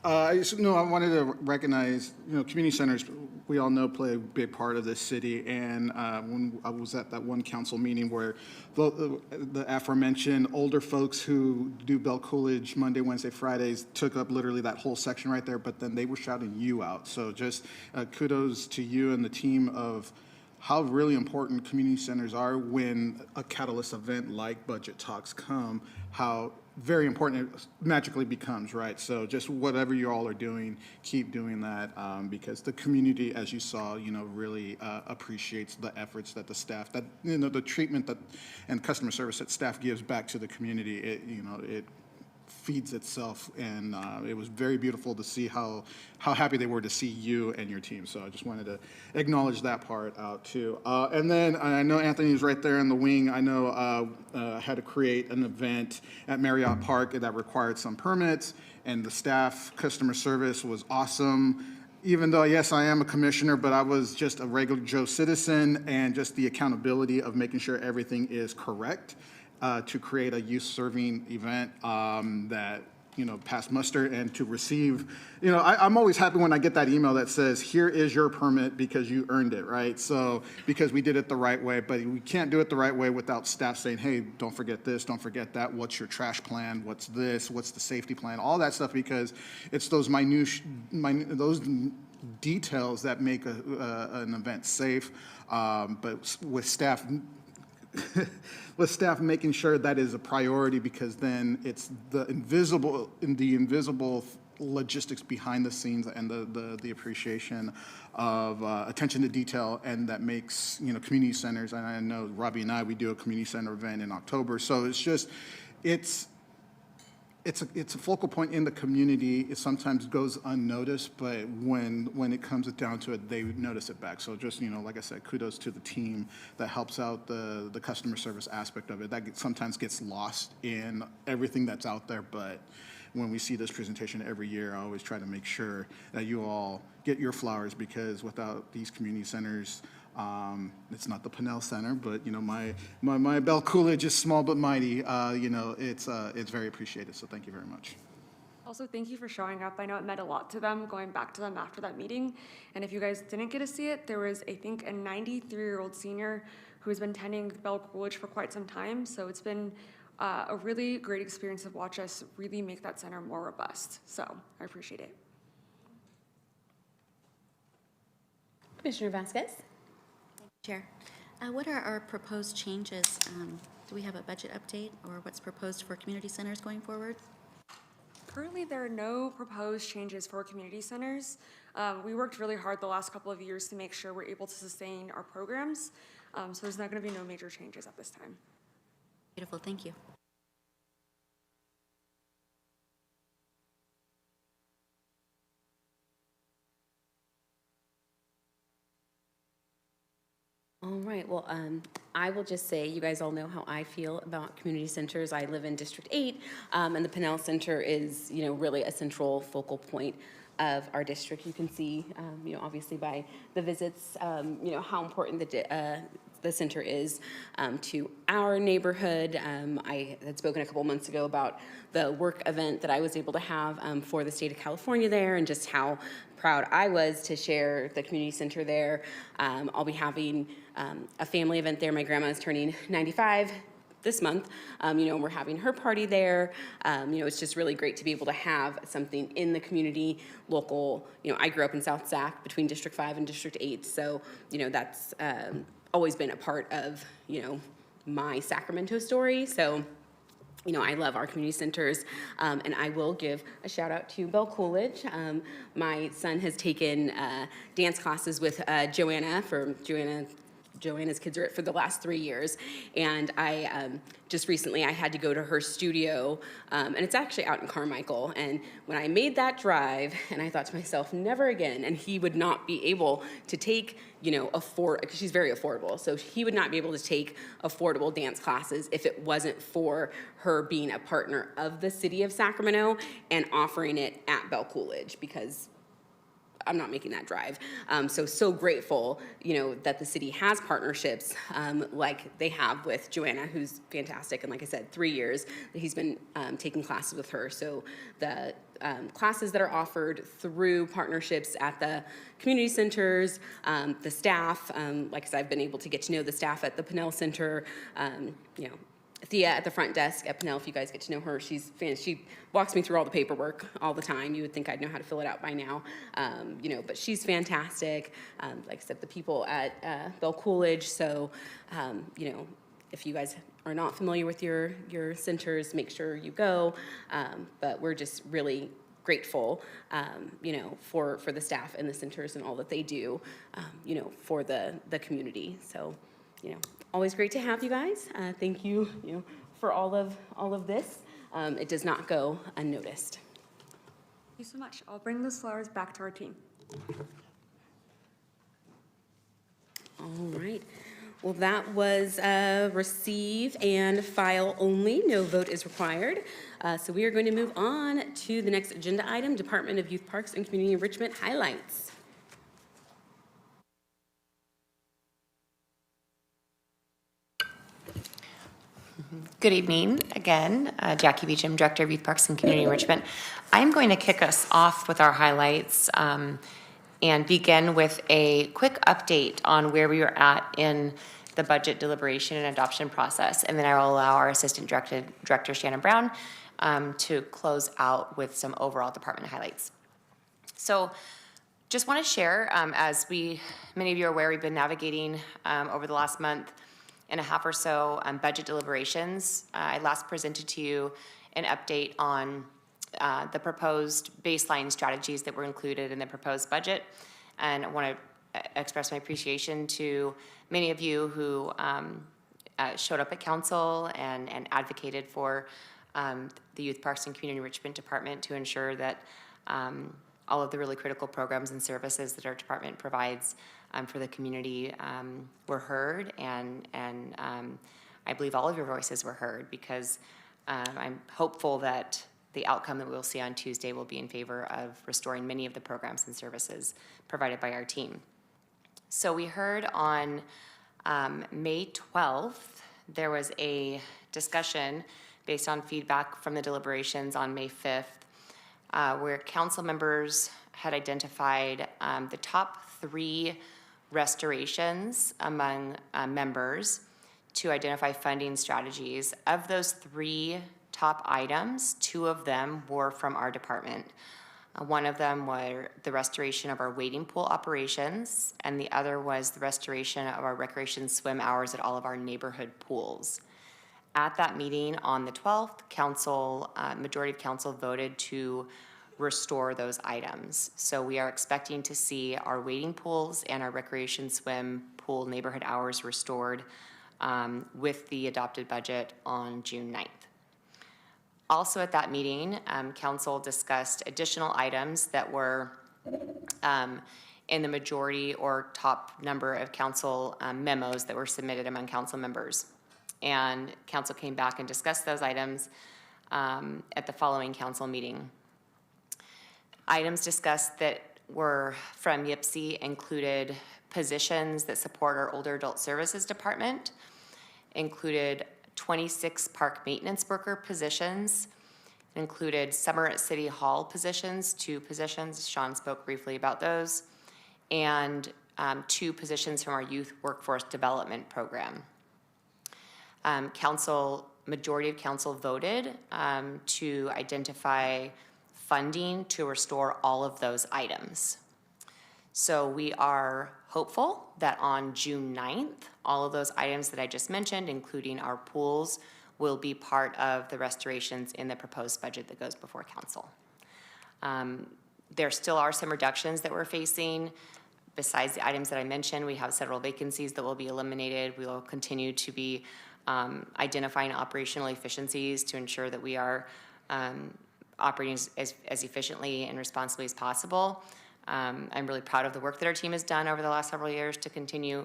wanted to recognize, community centers, we all know, play a big part of this city. And when I was at that one council meeting where the aforementioned older folks who do Bell Coolidge Monday, Wednesday, Fridays took up literally that whole section right there, but then they were shouting you out. So just kudos to you and the team of how really important community centers are when a catalyst event like budget talks come, how very important it magically becomes, right? So just whatever you all are doing, keep doing that because the community, as you saw, really appreciates the efforts that the staff, that, the treatment that and customer service that staff gives back to the community. It feeds itself, and it was very beautiful to see how happy they were to see you and your team. So I just wanted to acknowledge that part out too. And then I know Anthony's right there in the wing. I know I had to create an event at Marriott Park that required some permits, and the staff customer service was awesome. Even though, yes, I am a commissioner, but I was just a regular Joe citizen, and just the accountability of making sure everything is correct. To create a youth serving event that, passed muster, and to receive, I'm always happy when I get that email that says, here is your permit because you earned it, right? So, because we did it the right way, but we can't do it the right way without staff saying, hey, don't forget this, don't forget that, what's your trash plan, what's this, what's the safety plan, all that stuff, because it's those those details that make an event safe, but with staff making sure that is a priority, because then it's the invisible logistics behind the scenes and the appreciation of attention to detail, and that makes community centers. And I know Robbie and we do a community center event in October, so it's a focal point in the community. It sometimes goes unnoticed, but when it comes down to it, they notice it back. So just, like I said, kudos to the team that helps out the customer service aspect of it. That sometimes gets lost in everything that's out there, but when we see this presentation every year, I always try to make sure that you all get your flowers, because without these community centers, it's not the Pinnell Center, but my Bell Coolidge is small but mighty. It's very appreciated. So thank you very much. Also, thank you for showing up. I know it meant a lot to them, going back to them after that meeting. And if you guys didn't get to see it, there was, I think, a 93-year-old senior who has been attending Bell Coolidge for quite some time. So it's been a really great experience to watch us really make that center more robust. So I appreciate it. Commissioner Vasquez. Chair. What are our proposed changes? Do we have a budget update or what's proposed for community centers going forward? Currently, there are no proposed changes for community centers. We worked really hard the last couple of years to make sure we're able to sustain our programs. So there's not going to be no major changes at this time. Beautiful, thank you. All right, well, I will just say, you guys all know how I feel about community centers. I live in District 8, and the Pinnell Center is, really a central focal point of our district. You can see, obviously by the visits, how important the center is to our neighborhood. I had spoken a couple months ago about the work event that I was able to have for the state of California there, and just how proud I was to share the community center there. I'll be having a family event there. My grandma is turning 95 this month, and we're having her party there. It's just really great to be able to have something in the community, local. I grew up in South Sac between District 5 and District 8, so, that's always been a part of, my Sacramento story. So, I love our community centers, and I will give a shout out to Bell Coolidge. My son has taken dance classes with Joanna from Joanna's Kids Are It for the last 3 years, and I just recently I had to go to her studio, and it's actually out in Carmichael. And when I made that drive, and I thought to myself, never again. And he would not be able to take, because she's very affordable, so he would not be able to take affordable dance classes if it wasn't for her being a partner of the city of Sacramento and offering it at Bell Coolidge, because I'm not making that drive. So grateful, that the city has partnerships like they have with Joanna, who's fantastic. And like I said, 3 years that he's been taking classes with her. So the classes that are offered through partnerships at the community centers, the staff, like I said, I've been able to get to know the staff at the Pinnell Center, Thea at the front desk at Pinnell, if you guys get to know her, she walks me through all the paperwork all the time. You would think I'd know how to fill it out by now, but she's fantastic. Like I said, the people at Bell Coolidge, so, if you guys are not familiar with your centers, make sure you go, but we're just really grateful, for the staff and the centers and all that they do, for the community. So, always great to have you guys. Thank you, for all of this. It does not go unnoticed. Thank you so much. I'll bring those flowers back to our team. All right. Well, that was receive and file only. No vote is required. So we are going to move on to the next agenda item, Department of Youth Parks and Community Enrichment highlights. Good evening again. Jackie Beecham, Director of Youth Parks and Community Enrichment. I'm going to kick us off with our highlights and begin with a quick update on where we are at in the budget deliberation and adoption process. And then I will allow our Assistant Director Shannon Brown to close out with some overall department highlights. So just want to share, as many of you are aware, we've been navigating over the last month and a half or so budget deliberations. I last presented to you an update on the proposed baseline strategies that were included in the proposed budget. And I want to express my appreciation to many of you who showed up at council and advocated for the Youth Parks and Community Enrichment Department to ensure that all of the really critical programs and services that our department provides for the community were heard, and I believe all of your voices were heard, because I'm hopeful that the outcome that we'll see on Tuesday will be in favor of restoring many of the programs and services provided by our team. So we heard on May 12th, there was a discussion based on feedback from the deliberations on May 5th, where council members had identified the top 3 restorations among members to identify funding strategies. Of those 3 top items, 2 of them were from our department. One of them were the restoration of our wading pool operations, and the other was the restoration of our recreation swim hours at all of our neighborhood pools. At that meeting on the 12th, majority of council voted to restore those items. So we are expecting to see our wading pools and our recreation swim pool neighborhood hours restored with the adopted budget on June 9th. Also at that meeting, council discussed additional items that were in the majority or top number of council memos that were submitted among council members. And council came back and discussed those items at the following council meeting. Items discussed that were from YPSI included positions that support our older adult services department, included 26 park maintenance worker positions, included summer at City Hall positions, 2 positions, Sean spoke briefly about those, and 2 positions from our youth workforce development program. Majority of council voted to identify funding to restore all of those items. So we are hopeful that on June 9th, all of those items that I just mentioned, including our pools, will be part of the restorations in the proposed budget that goes before council. There still are some reductions that we're facing. Besides the items that I mentioned, we have several vacancies that will be eliminated. We will continue to be identifying operational efficiencies to ensure that we are operating as efficiently and responsibly as possible. I'm really proud of the work that our team has done over the last several years to continue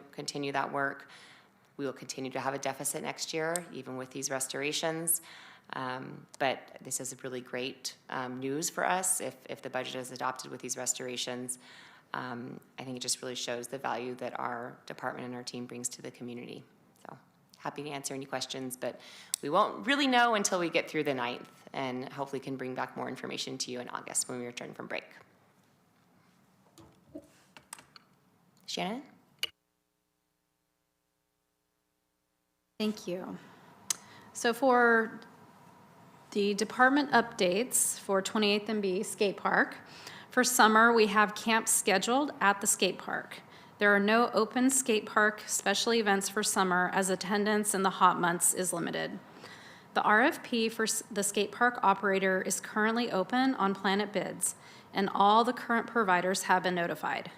that work. We will continue to have a deficit next year, even with these restorations. But this is really great news for us if the budget is adopted with these restorations. I think it just really shows the value that our department and our team brings to the community. So happy to answer any questions, but we won't really know until we get through the 9th, and hopefully can bring back more information to you in August when we return from break. Shannon? Thank you. So for the department updates for 28th and B Skate Park, for summer we have camps scheduled at the skate park. There are no open skate park special events for summer as attendance in the hot months is limited. The RFP for the skate park operator is currently open on Planet Bids, and all the current providers have been notified.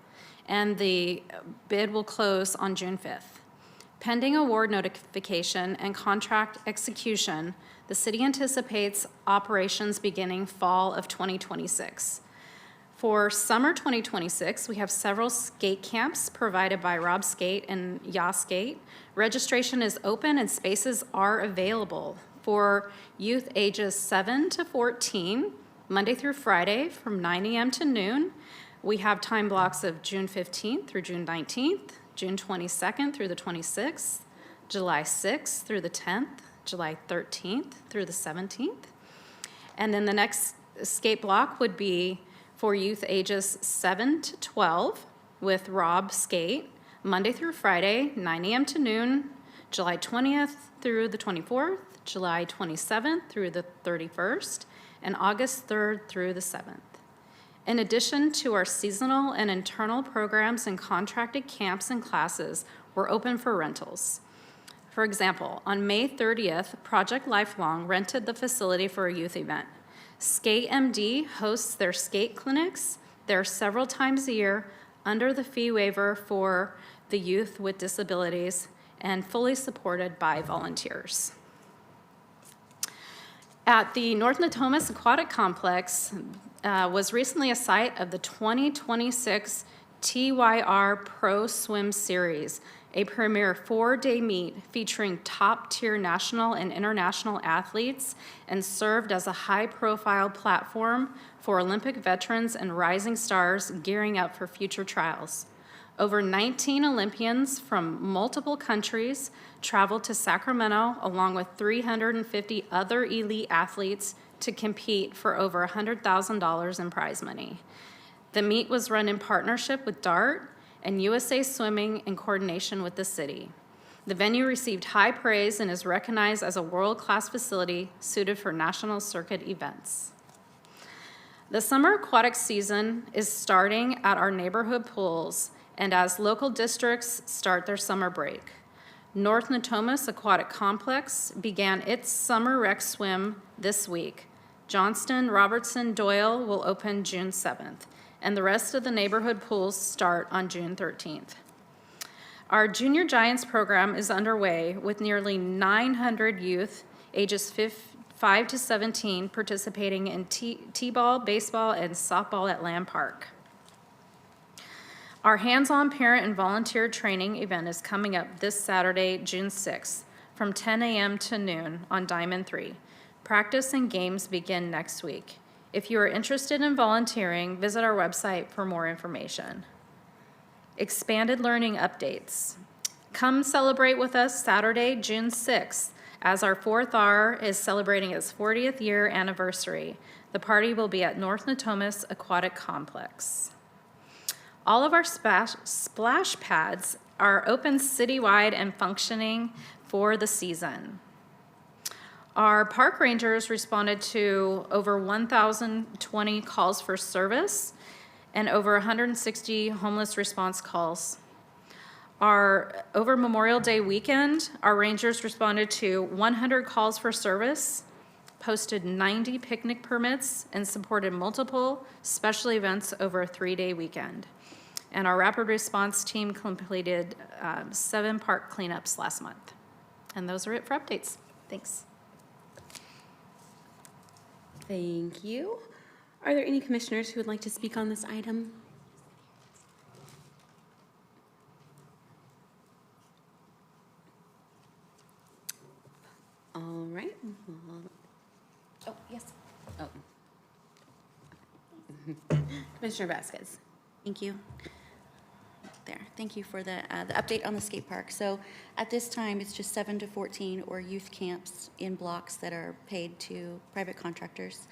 And the bid will close on June 5th. Pending award notification and contract execution, the city anticipates operations beginning fall of 2026. For summer 2026, we have several skate camps provided by Rob Skate and Ya Skate. Registration is open and spaces are available for youth ages 7 to 14, Monday through Friday from 9 a.m. to noon. We have time blocks of June 15th through June 19th, June 22nd through the 26th, July 6th through the 10th, July 13th through the 17th. And then the next skate block would be for youth ages 7 to 12 with Rob Skate, Monday through Friday, 9 a.m. to noon, July 20th through the 24th, July 27th through the 31st, and August 3rd through the 7th. In addition to our seasonal and internal programs and contracted camps and classes, we're open for rentals. For example, on May 30th, Project Lifelong rented the facility for a youth event. Skate MD hosts their skate clinics there several times a year under the fee waiver for the youth with disabilities and fully supported by volunteers. At the North Natomas Aquatic Complex was recently a site of the 2026 TYR Pro Swim Series, a premier 4-day meet featuring top-tier national and international athletes, and served as a high-profile platform for Olympic veterans and rising stars gearing up for future trials. Over 19 Olympians from multiple countries traveled to Sacramento along with 350 other elite athletes to compete for over $100,000 in prize money. The meet was run in partnership with DART and USA Swimming in coordination with the city. The venue received high praise and is recognized as a world-class facility suited for national circuit events. The summer aquatic season is starting at our neighborhood pools and as local districts start their summer break. North Natomas Aquatic Complex began its summer rec swim this week. Johnston, Robertson, Doyle will open June 7th, and the rest of the neighborhood pools start on June 13th. Our Junior Giants program is underway with nearly 900 youth ages 5 to 17 participating in t-ball, baseball, and softball at Lamb Park. Our hands-on parent and volunteer training event is coming up this Saturday, June 6th, from 10 a.m. to noon on Diamond 3. Practice and games begin next week. If you are interested in volunteering, visit our website for more information. Expanded learning updates. Come celebrate with us Saturday, June 6th, as our 4th R is celebrating its 40th year anniversary. The party will be at North Natomas Aquatic Complex. All of our splash pads are open citywide and functioning for the season. Our park rangers responded to over 1,020 calls for service and over 160 homeless response calls. Over Memorial Day weekend, our rangers responded to 100 calls for service, posted 90 picnic permits, and supported multiple special events over a 3-day weekend. And our rapid response team completed 7 park cleanups last month. And those are it for updates. Thanks. Thank you. Are there any commissioners who would like to speak on this item? All right. Oh, yes. Oh. Commissioner Vasquez. Thank you. There. Thank you for the update on the skate park. So at this time, it's just 7 to 14 or youth camps in blocks that are paid to private contractors.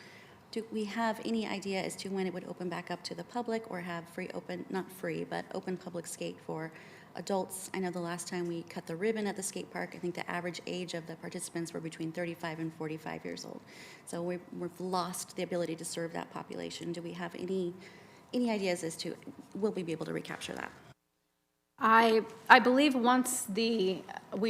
Do we have any idea as to when it would open back up to the public or have free open, not free, but open public skate for adults? I know the last time we cut the ribbon at the skate park, I think the average age of the participants were between 35 and 45 years old. So we've lost the ability to serve that population. Do we have any ideas as to, will we be able to recapture that? I believe once we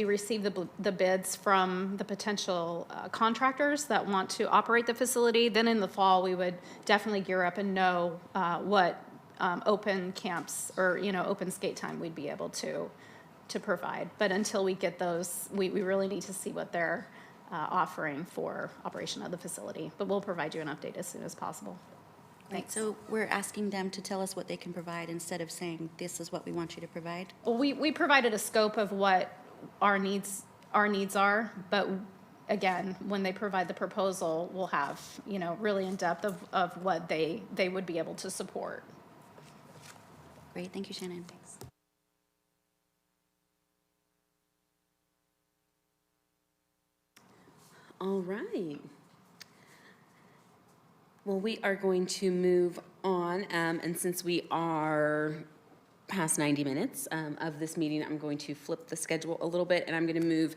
receive the bids from the potential contractors that want to operate the facility, then in the fall we would definitely gear up and know what open camps or open skate time we'd be able to provide. But until we get those, we really need to see what they're offering for operation of the facility. But we'll provide you an update as soon as possible. Right, so we're asking them to tell us what they can provide instead of saying, this is what we want you to provide? Well, we provided a scope of what our needs are, but again, when they provide the proposal, we'll have, really in depth of what they would be able to support. Great, thank you, Shannon. Thanks. All right. Well, we are going to move on, and since we are past 90 minutes of this meeting, I'm going to flip the schedule a little bit, and I'm going to move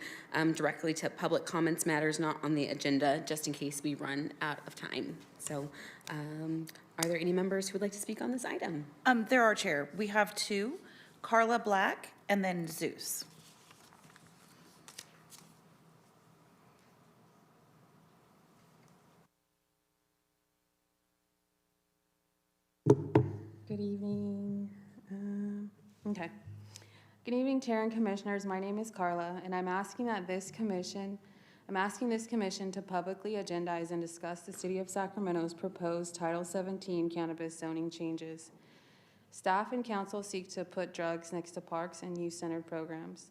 directly to public comments matters not on the agenda, just in case we run out of time. So are there any members who would like to speak on this item? There are, Chair. We have 2, Carla Black and then Zeus. Good evening. Okay. Good evening, Chair and Commissioners. My name is Carla, and I'm asking this commission to publicly agendize and discuss the City of Sacramento's proposed Title 17 cannabis zoning changes. Staff and council seek to put drugs next to parks and youth-centered programs.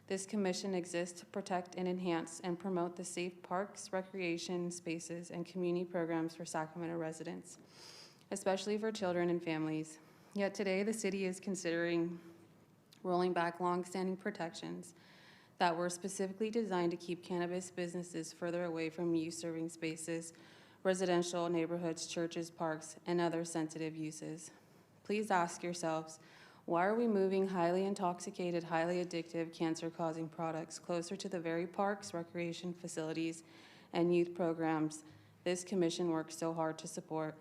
This commission exists to protect and enhance and promote the safe parks, recreation spaces, and community programs for Sacramento residents, especially for children and families. Yet today, the city is considering rolling back long-standing protections that were specifically designed to keep cannabis businesses further away from youth-serving spaces, residential neighborhoods, churches, parks, and other sensitive uses. Please ask yourselves, why are we moving highly intoxicated, highly addictive, cancer-causing products closer to the very parks, recreation facilities, and youth programs this commission works so hard to support?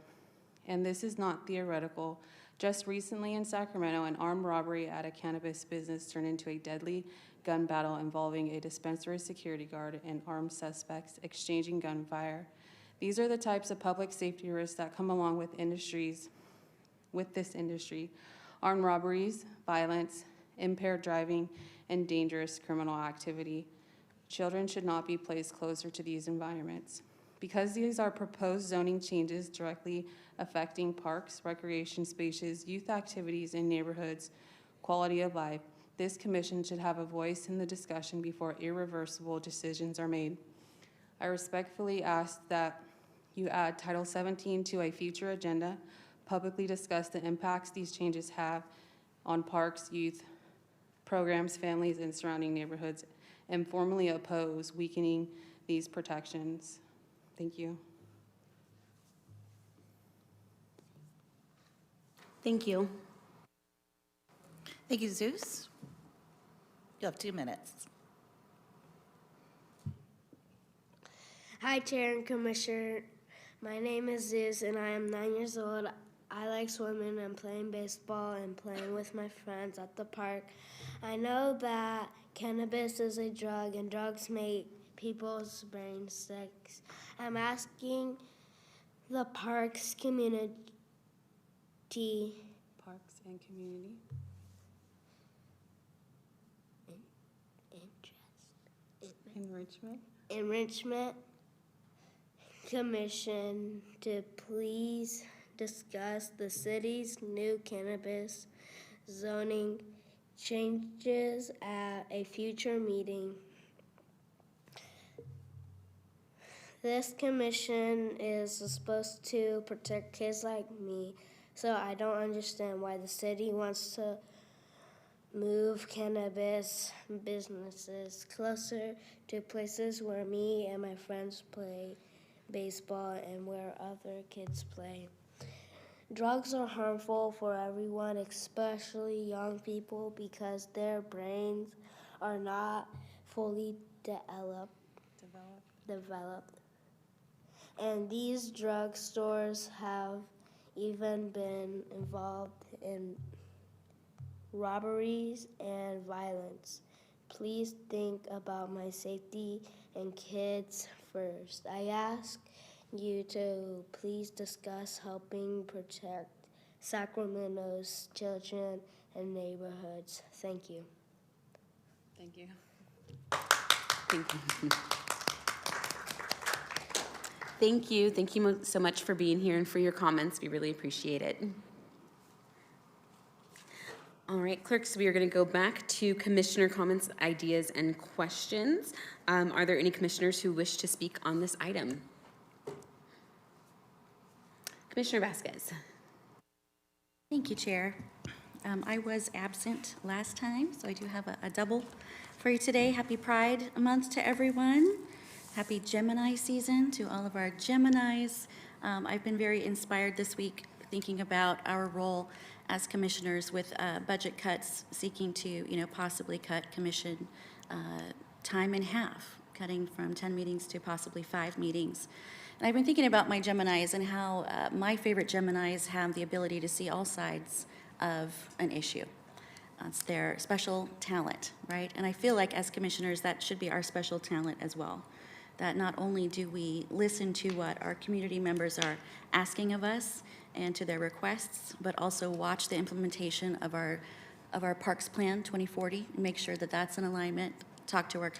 And this is not theoretical. Just recently in Sacramento, an armed robbery at a cannabis business turned into a deadly gun battle involving a dispensary security guard and armed suspects exchanging gunfire. These are the types of public safety risks that come along with this industry. Armed robberies, violence, impaired driving, and dangerous criminal activity. Children should not be placed closer to these environments. Because these are proposed zoning changes directly affecting parks, recreation spaces, youth activities, and neighborhoods' quality of life, this commission should have a voice in the discussion before irreversible decisions are made. I respectfully ask that you add Title 17 to a future agenda, publicly discuss the impacts these changes have on parks, youth, programs, families, and surrounding neighborhoods, and formally oppose weakening these protections. Thank you. Thank you. Thank you, Zeus. You have 2 minutes. Hi, Chair and Commissioner. My name is Zeus, and I am 9 years old. I like swimming and playing baseball and playing with my friends at the park. I know that cannabis is a drug, and drugs make people's brains sick. I'm asking the parks community. Parks and community. Enrichment Commission to please discuss the city's new cannabis zoning changes at a future meeting. This commission is supposed to protect kids like me, so I don't understand why the city wants to move cannabis businesses closer to places where me and my friends play baseball and where other kids play. Drugs are harmful for everyone, especially young people, because their brains are not fully developed. And these drug stores have even been involved in robberies and violence. Please think about my safety and kids first. I ask you to please discuss helping protect Sacramento's children and neighborhoods. Thank you. Thank you. Thank you. Thank you. Thank you so much for being here and for your comments. We really appreciate it. All right, clerks, we are going to go back to commissioner comments, ideas, and questions. Are there any commissioners who wish to speak on this item? Commissioner Vasquez. Thank you, Chair. I was absent last time, so I do have a double for you today. Happy Pride Month to everyone. Happy Gemini season to all of our Geminis. I've been very inspired this week thinking about our role as commissioners with budget cuts, seeking to, possibly cut commission time in half, cutting from 10 meetings to possibly 5 meetings. And I've been thinking about my Geminis and how my favorite Geminis have the ability to see all sides of an issue. It's their special talent, right? And I feel like as commissioners, that should be our special talent as well. That not only do we listen to what our community members are asking of us and to their requests, but also watch the implementation of our Parks Plan 2040 and make sure that that's in alignment, talk to our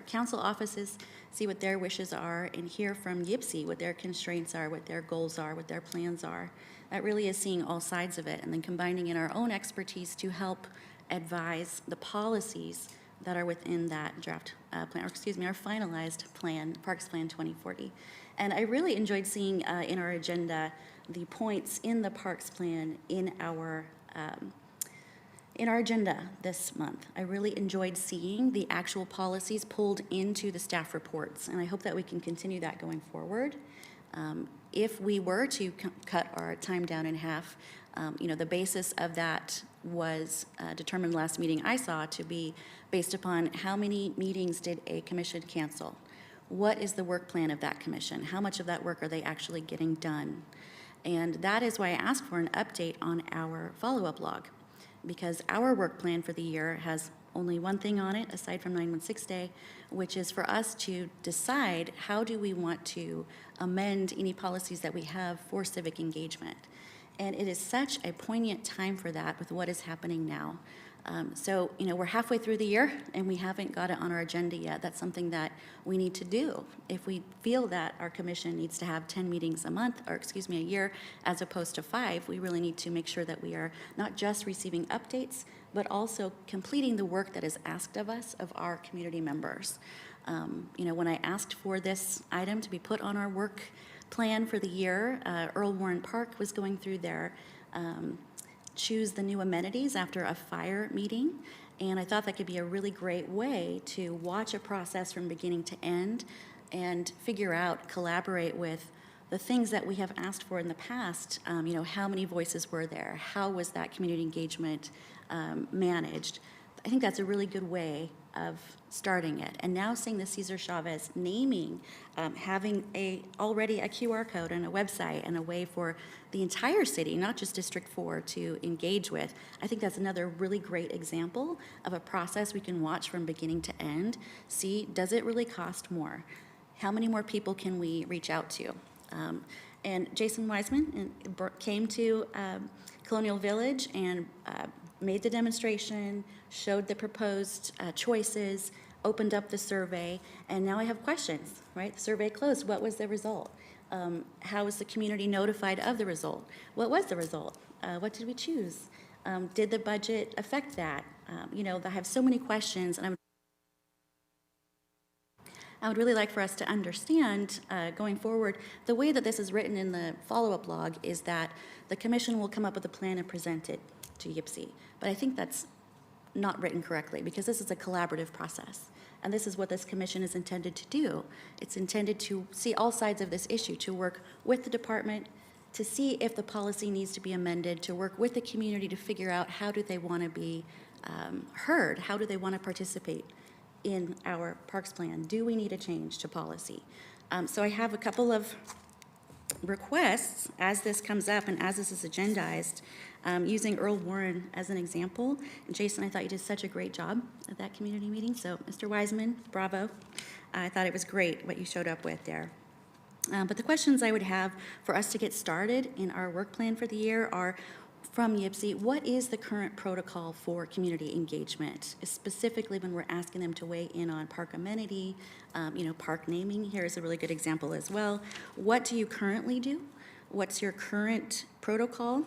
council offices, see what their wishes are, and hear from YPCE what their constraints are, what their goals are, what their plans are. That really is seeing all sides of it and then combining in our own expertise to help advise the policies that are within that draft plan, or excuse me, our finalized plan, Parks Plan 2040. And I really enjoyed seeing in our agenda the points in the Parks Plan in our agenda this month. I really enjoyed seeing the actual policies pulled into the staff reports, and I hope that we can continue that going forward. If we were to cut our time down in half, the basis of that was determined last meeting I saw to be based upon how many meetings did a commission cancel? What is the work plan of that commission? How much of that work are they actually getting done? And that is why I asked for an update on our follow-up log, because our work plan for the year has only one thing on it, aside from 916 Day, which is for us to decide how do we want to amend any policies that we have for civic engagement. And it is such a poignant time for that with what is happening now. So, we're halfway through the year and we haven't got it on our agenda yet. That's something that we need to do. If we feel that our commission needs to have 10 meetings a year, as opposed to 5, we really need to make sure that we are not just receiving updates, but also completing the work that is asked of us, of our community members. When I asked for this item to be put on our work plan for the year, Earl Warren Park was going through their choose the new amenities after a fire meeting, and I thought that could be a really great way to watch a process from beginning to end and figure out, collaborate with the things that we have asked for in the past. How many voices were there? How was that community engagement managed? I think that's a really good way of starting it. And now seeing the Cesar Chavez naming, having already a QR code and a website and a way for the entire city, not just District 4, to engage with, I think that's another really great example of a process we can watch from beginning to end. See, does it really cost more? How many more people can we reach out to? And Jason Wiseman came to Colonial Village and made the demonstration, showed the proposed choices, opened up the survey, and now I have questions, right? The survey closed. What was the result? How was the community notified of the result? What was the result? What did we choose? Did the budget affect that? I have so many questions, and I would really like for us to understand going forward, the way that this is written in the follow-up log is that the commission will come up with a plan and present it to YPC. But I think that's not written correctly, because this is a collaborative process. And this is what this commission is intended to do. It's intended to see all sides of this issue, to work with the department, to see if the policy needs to be amended, to work with the community to figure out how do they want to be heard, how do they want to participate in our parks plan. Do we need a change to policy? So I have a couple of requests as this comes up and as this is agendized, using Earl Warren as an example. And Jason, I thought you did such a great job at that community meeting. So Mr. Wiseman, bravo. I thought it was great what you showed up with there. But the questions I would have for us to get started in our work plan for the year are, from YPC, what is the current protocol for community engagement, specifically when we're asking them to weigh in on park amenity, park naming? Here is a really good example as well. What do you currently do? What's your current protocol?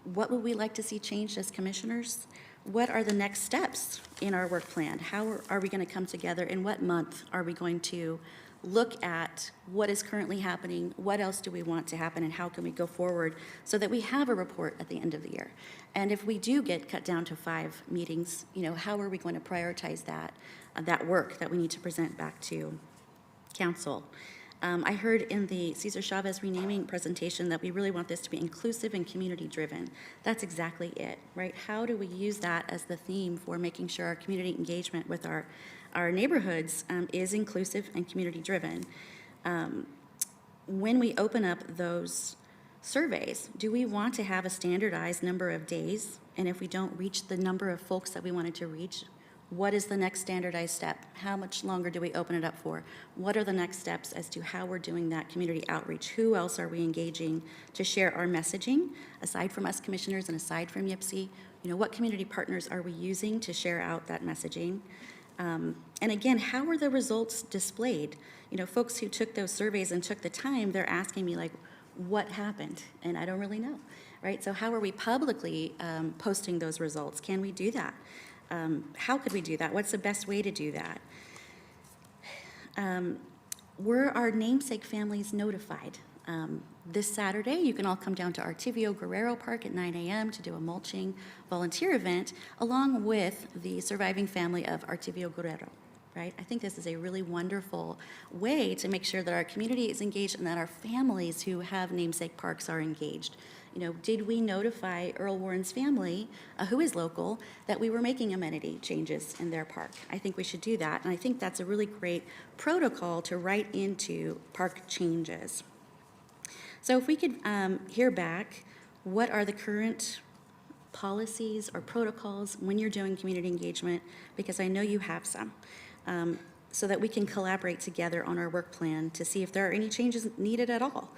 What would we like to see changed as commissioners? What are the next steps in our work plan? How are we going to come together? In what month are we going to look at what is currently happening, what else do we want to happen, and how can we go forward so that we have a report at the end of the year? And if we do get cut down to 5 meetings, how are we going to prioritize that work that we need to present back to council? I heard in the Cesar Chavez renaming presentation that we really want this to be inclusive and community-driven. That's exactly it, right? How do we use that as the theme for making sure our community engagement with our neighborhoods is inclusive and community-driven? When we open up those surveys, do we want to have a standardized number of days? And if we don't reach the number of folks that we wanted to reach, what is the next standardized step? How much longer do we open it up for? What are the next steps as to how we're doing that community outreach? Who else are we engaging to share our messaging, aside from us commissioners and aside from YPC? What community partners are we using to share out that messaging? And again, how are the results displayed? Folks who took those surveys and took the time, they're asking me, like, what happened? And I don't really know, right? So how are we publicly posting those results? Can we do that? How could we do that? What's the best way to do that? Were our namesake families notified? This Saturday, you can all come down to Artivio Guerrero Park at 9 a.m. to do a mulching volunteer event, along with the surviving family of Artivio Guerrero, right? I think this is a really wonderful way to make sure that our community is engaged and that our families who have namesake parks are engaged. Did we notify Earl Warren's family, who is local, that we were making amenity changes in their park? I think we should do that, and I think that's a really great protocol to write into park changes. So if we could hear back, what are the current policies or protocols when you're doing community engagement? Because I know you have some. So that we can collaborate together on our work plan to see if there are any changes needed at all.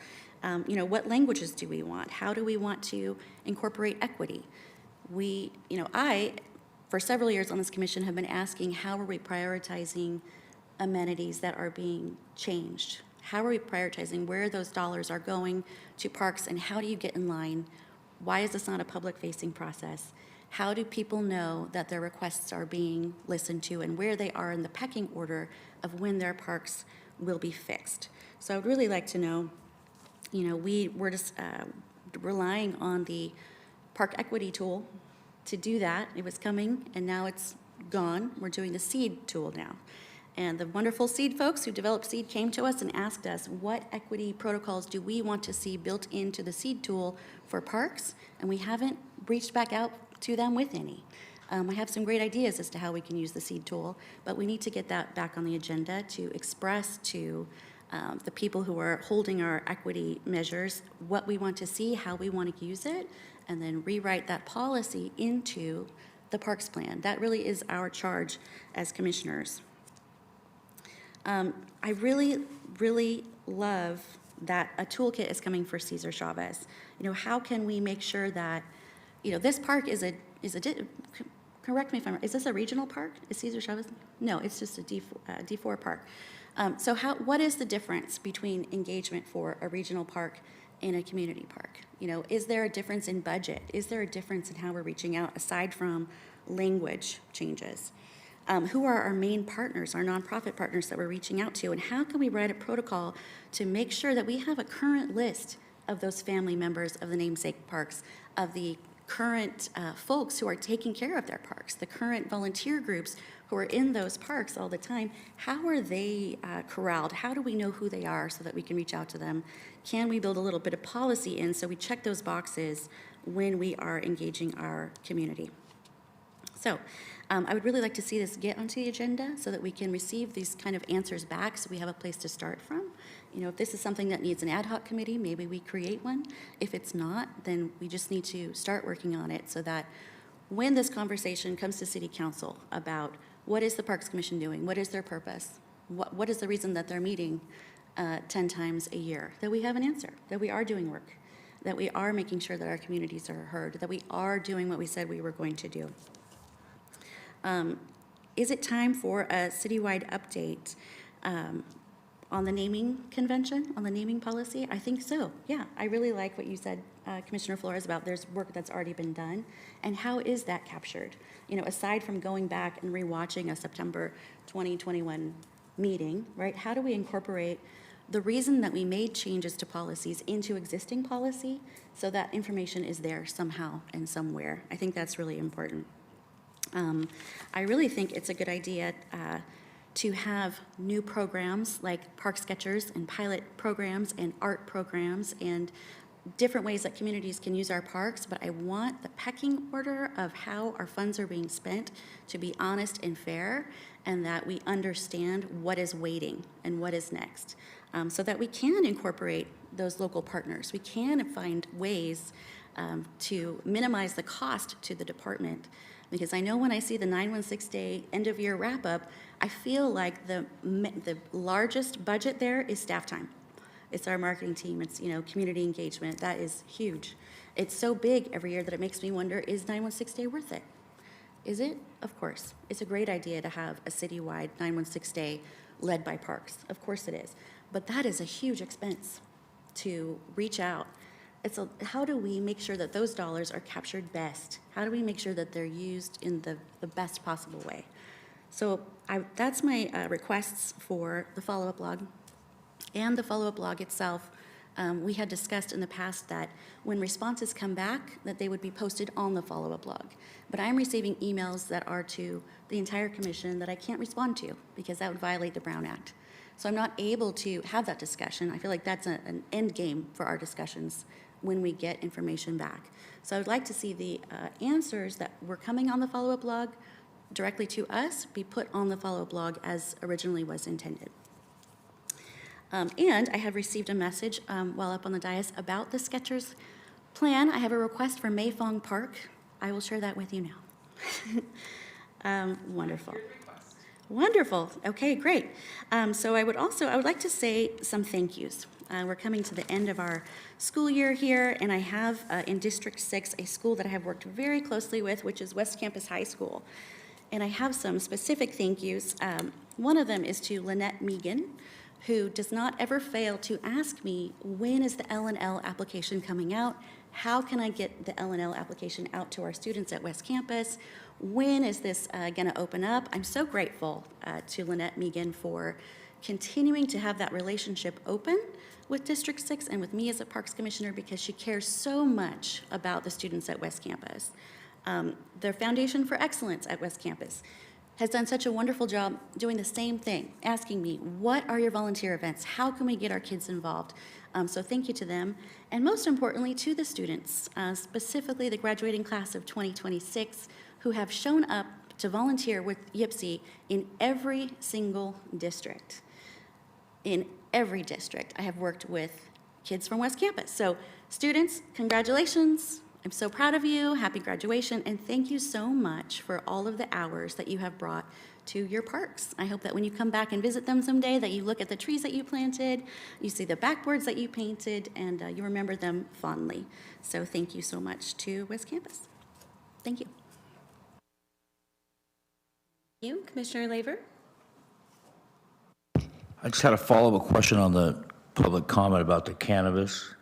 What languages do we want? How do we want to incorporate equity? I, for several years on this commission, have been asking, how are we prioritizing amenities that are being changed? How are we prioritizing where those dollars are going to parks, and how do you get in line? Why is this not a public-facing process? How do people know that their requests are being listened to and where they are in the pecking order of when their parks will be fixed? So I would really like to know, we're just relying on the park equity tool to do that. It was coming, and now it's gone. We're doing the seed tool now. And the wonderful seed folks who developed seed came to us and asked us, what equity protocols do we want to see built into the seed tool for parks? And we haven't reached back out to them with any. I have some great ideas as to how we can use the seed tool, but we need to get that back on the agenda to express to the people who are holding our equity measures what we want to see, how we want to use it, and then rewrite that policy into the parks plan. That really is our charge as commissioners. I really, really love that a toolkit is coming for Cesar Chavez. How can we make sure that, this park correct me if I'm wrong, is this a regional park? Is Cesar Chavez? No, it's just a D4 park. So what is the difference between engagement for a regional park and a community park? Is there a difference in budget? Is there a difference in how we're reaching out aside from language changes? Who are our main partners, our nonprofit partners that we're reaching out to, and how can we write a protocol to make sure that we have a current list of those family members of the namesake parks, of the current folks who are taking care of their parks, the current volunteer groups who are in those parks all the time? How are they corralled? How do we know who they are so that we can reach out to them? Can we build a little bit of policy in so we check those boxes when we are engaging our community? So I would really like to see this get onto the agenda so that we can receive these kind of answers back so we have a place to start from. If this is something that needs an ad hoc committee, maybe we create one. If it's not, then we just need to start working on it so that when this conversation comes to City Council about what is the Parks Commission doing, what is their purpose, what is the reason that they're meeting 10 times a year, that we have an answer, that we are doing work, that we are making sure that our communities are heard, that we are doing what we said we were going to do. Is it time for a citywide update on the naming convention, on the naming policy? I think so, yeah. I really like what you said, Commissioner Flores, about there's work that's already been done, and how is that captured? Aside from going back and rewatching a September 2021 meeting, right? How do we incorporate the reason that we made changes to policies into existing policy so that information is there somehow and somewhere? I think that's really important. I really think it's a good idea to have new programs like Park Sketchers and pilot programs and art programs and different ways that communities can use our parks, but I want the pecking order of how our funds are being spent to be honest and fair, and that we understand what is waiting and what is next, so that we can incorporate those local partners. We can find ways to minimize the cost to the department. Because I know when I see the 916-day end-of-year wrap-up, I feel like the largest budget there is staff time. It's our marketing team, it's community engagement. That is huge. It's so big every year that it makes me wonder, is 916-day worth it? Is it? Of course. It's a great idea to have a citywide 916-day led by parks. Of course it is. But that is a huge expense to reach out. How do we make sure that those dollars are captured best? How do we make sure that they're used in the best possible way? So that's my requests for the follow-up log. And the follow-up log itself, we had discussed in the past that when responses come back, that they would be posted on the follow-up log. But I'm receiving emails that are to the entire commission that I can't respond to because that would violate the Brown Act. So I'm not able to have that discussion. I feel like that's an end game for our discussions when we get information back. So I would like to see the answers that were coming on the follow-up log directly to us be put on the follow-up log as originally was intended. And I have received a message while up on the dais about the Skechers plan. I have a request for Mayfong Park. I will share that with you now. Wonderful. Wonderful. Okay, great. So I would like to say some thank yous. We're coming to the end of our school year here, and I have in District 6 a school that I have worked very closely with, which is West Campus High School. And I have some specific thank yous. One of them is to Lynette Megan, who does not ever fail to ask me, when is the L&L application coming out? How can I get the L&L application out to our students at West Campus? When is this going to open up? I'm so grateful to Lynette Megan for continuing to have that relationship open with District 6 and with me as a Parks Commissioner, because she cares so much about the students at West Campus. Their Foundation for Excellence at West Campus has done such a wonderful job doing the same thing, asking me, what are your volunteer events? How can we get our kids involved? So thank you to them. And most importantly, to the students, specifically the graduating class of 2026, who have shown up to volunteer with YPSI in every single district. In every district, I have worked with kids from West Campus. So students, congratulations. I'm so proud of you. Happy graduation. And thank you so much for all of the hours that you have brought to your parks. I hope that when you come back and visit them someday, that you look at the trees that you planted, you see the backboards that you painted, and you remember them fondly. So thank you so much to West Campus. Thank you. Thank you, Commissioner Laver. I just had a follow-up question on the public comment about the cannabis.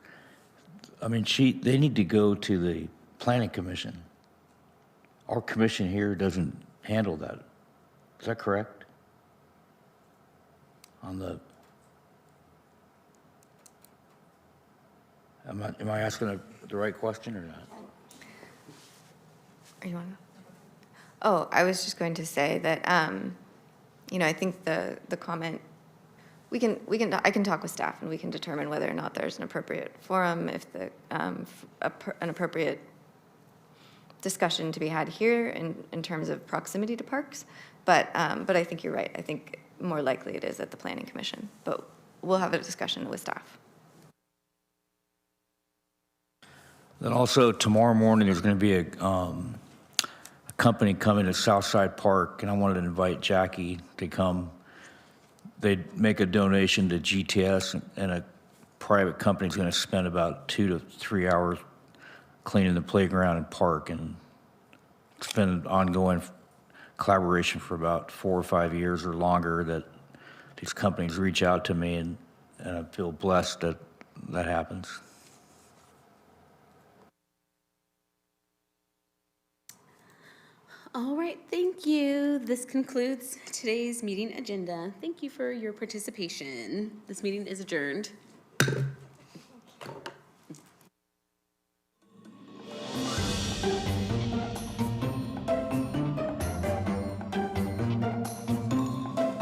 I mean, they need to go to the Planning Commission. Our commission here doesn't handle that. Is that correct? Am I asking the right question or not? Are you on? Oh, I was just going to say that, I think the comment, I can talk with staff and we can determine whether or not there's an appropriate forum, if an appropriate discussion to be had here in terms of proximity to parks. But I think you're right. I think more likely it is at the Planning Commission, but we'll have a discussion with staff. Then also tomorrow morning, there's going to be a company coming to Southside Park, and I wanted to invite Jackie to come. They'd make a donation to GTS, and a private company is going to spend about 2 to 3 hours cleaning the playground and park, and it's been an ongoing collaboration for about 4 or 5 years or longer that these companies reach out to me, and I feel blessed that that happens. All right, thank you. This concludes today's meeting agenda. Thank you for your participation. This meeting is adjourned.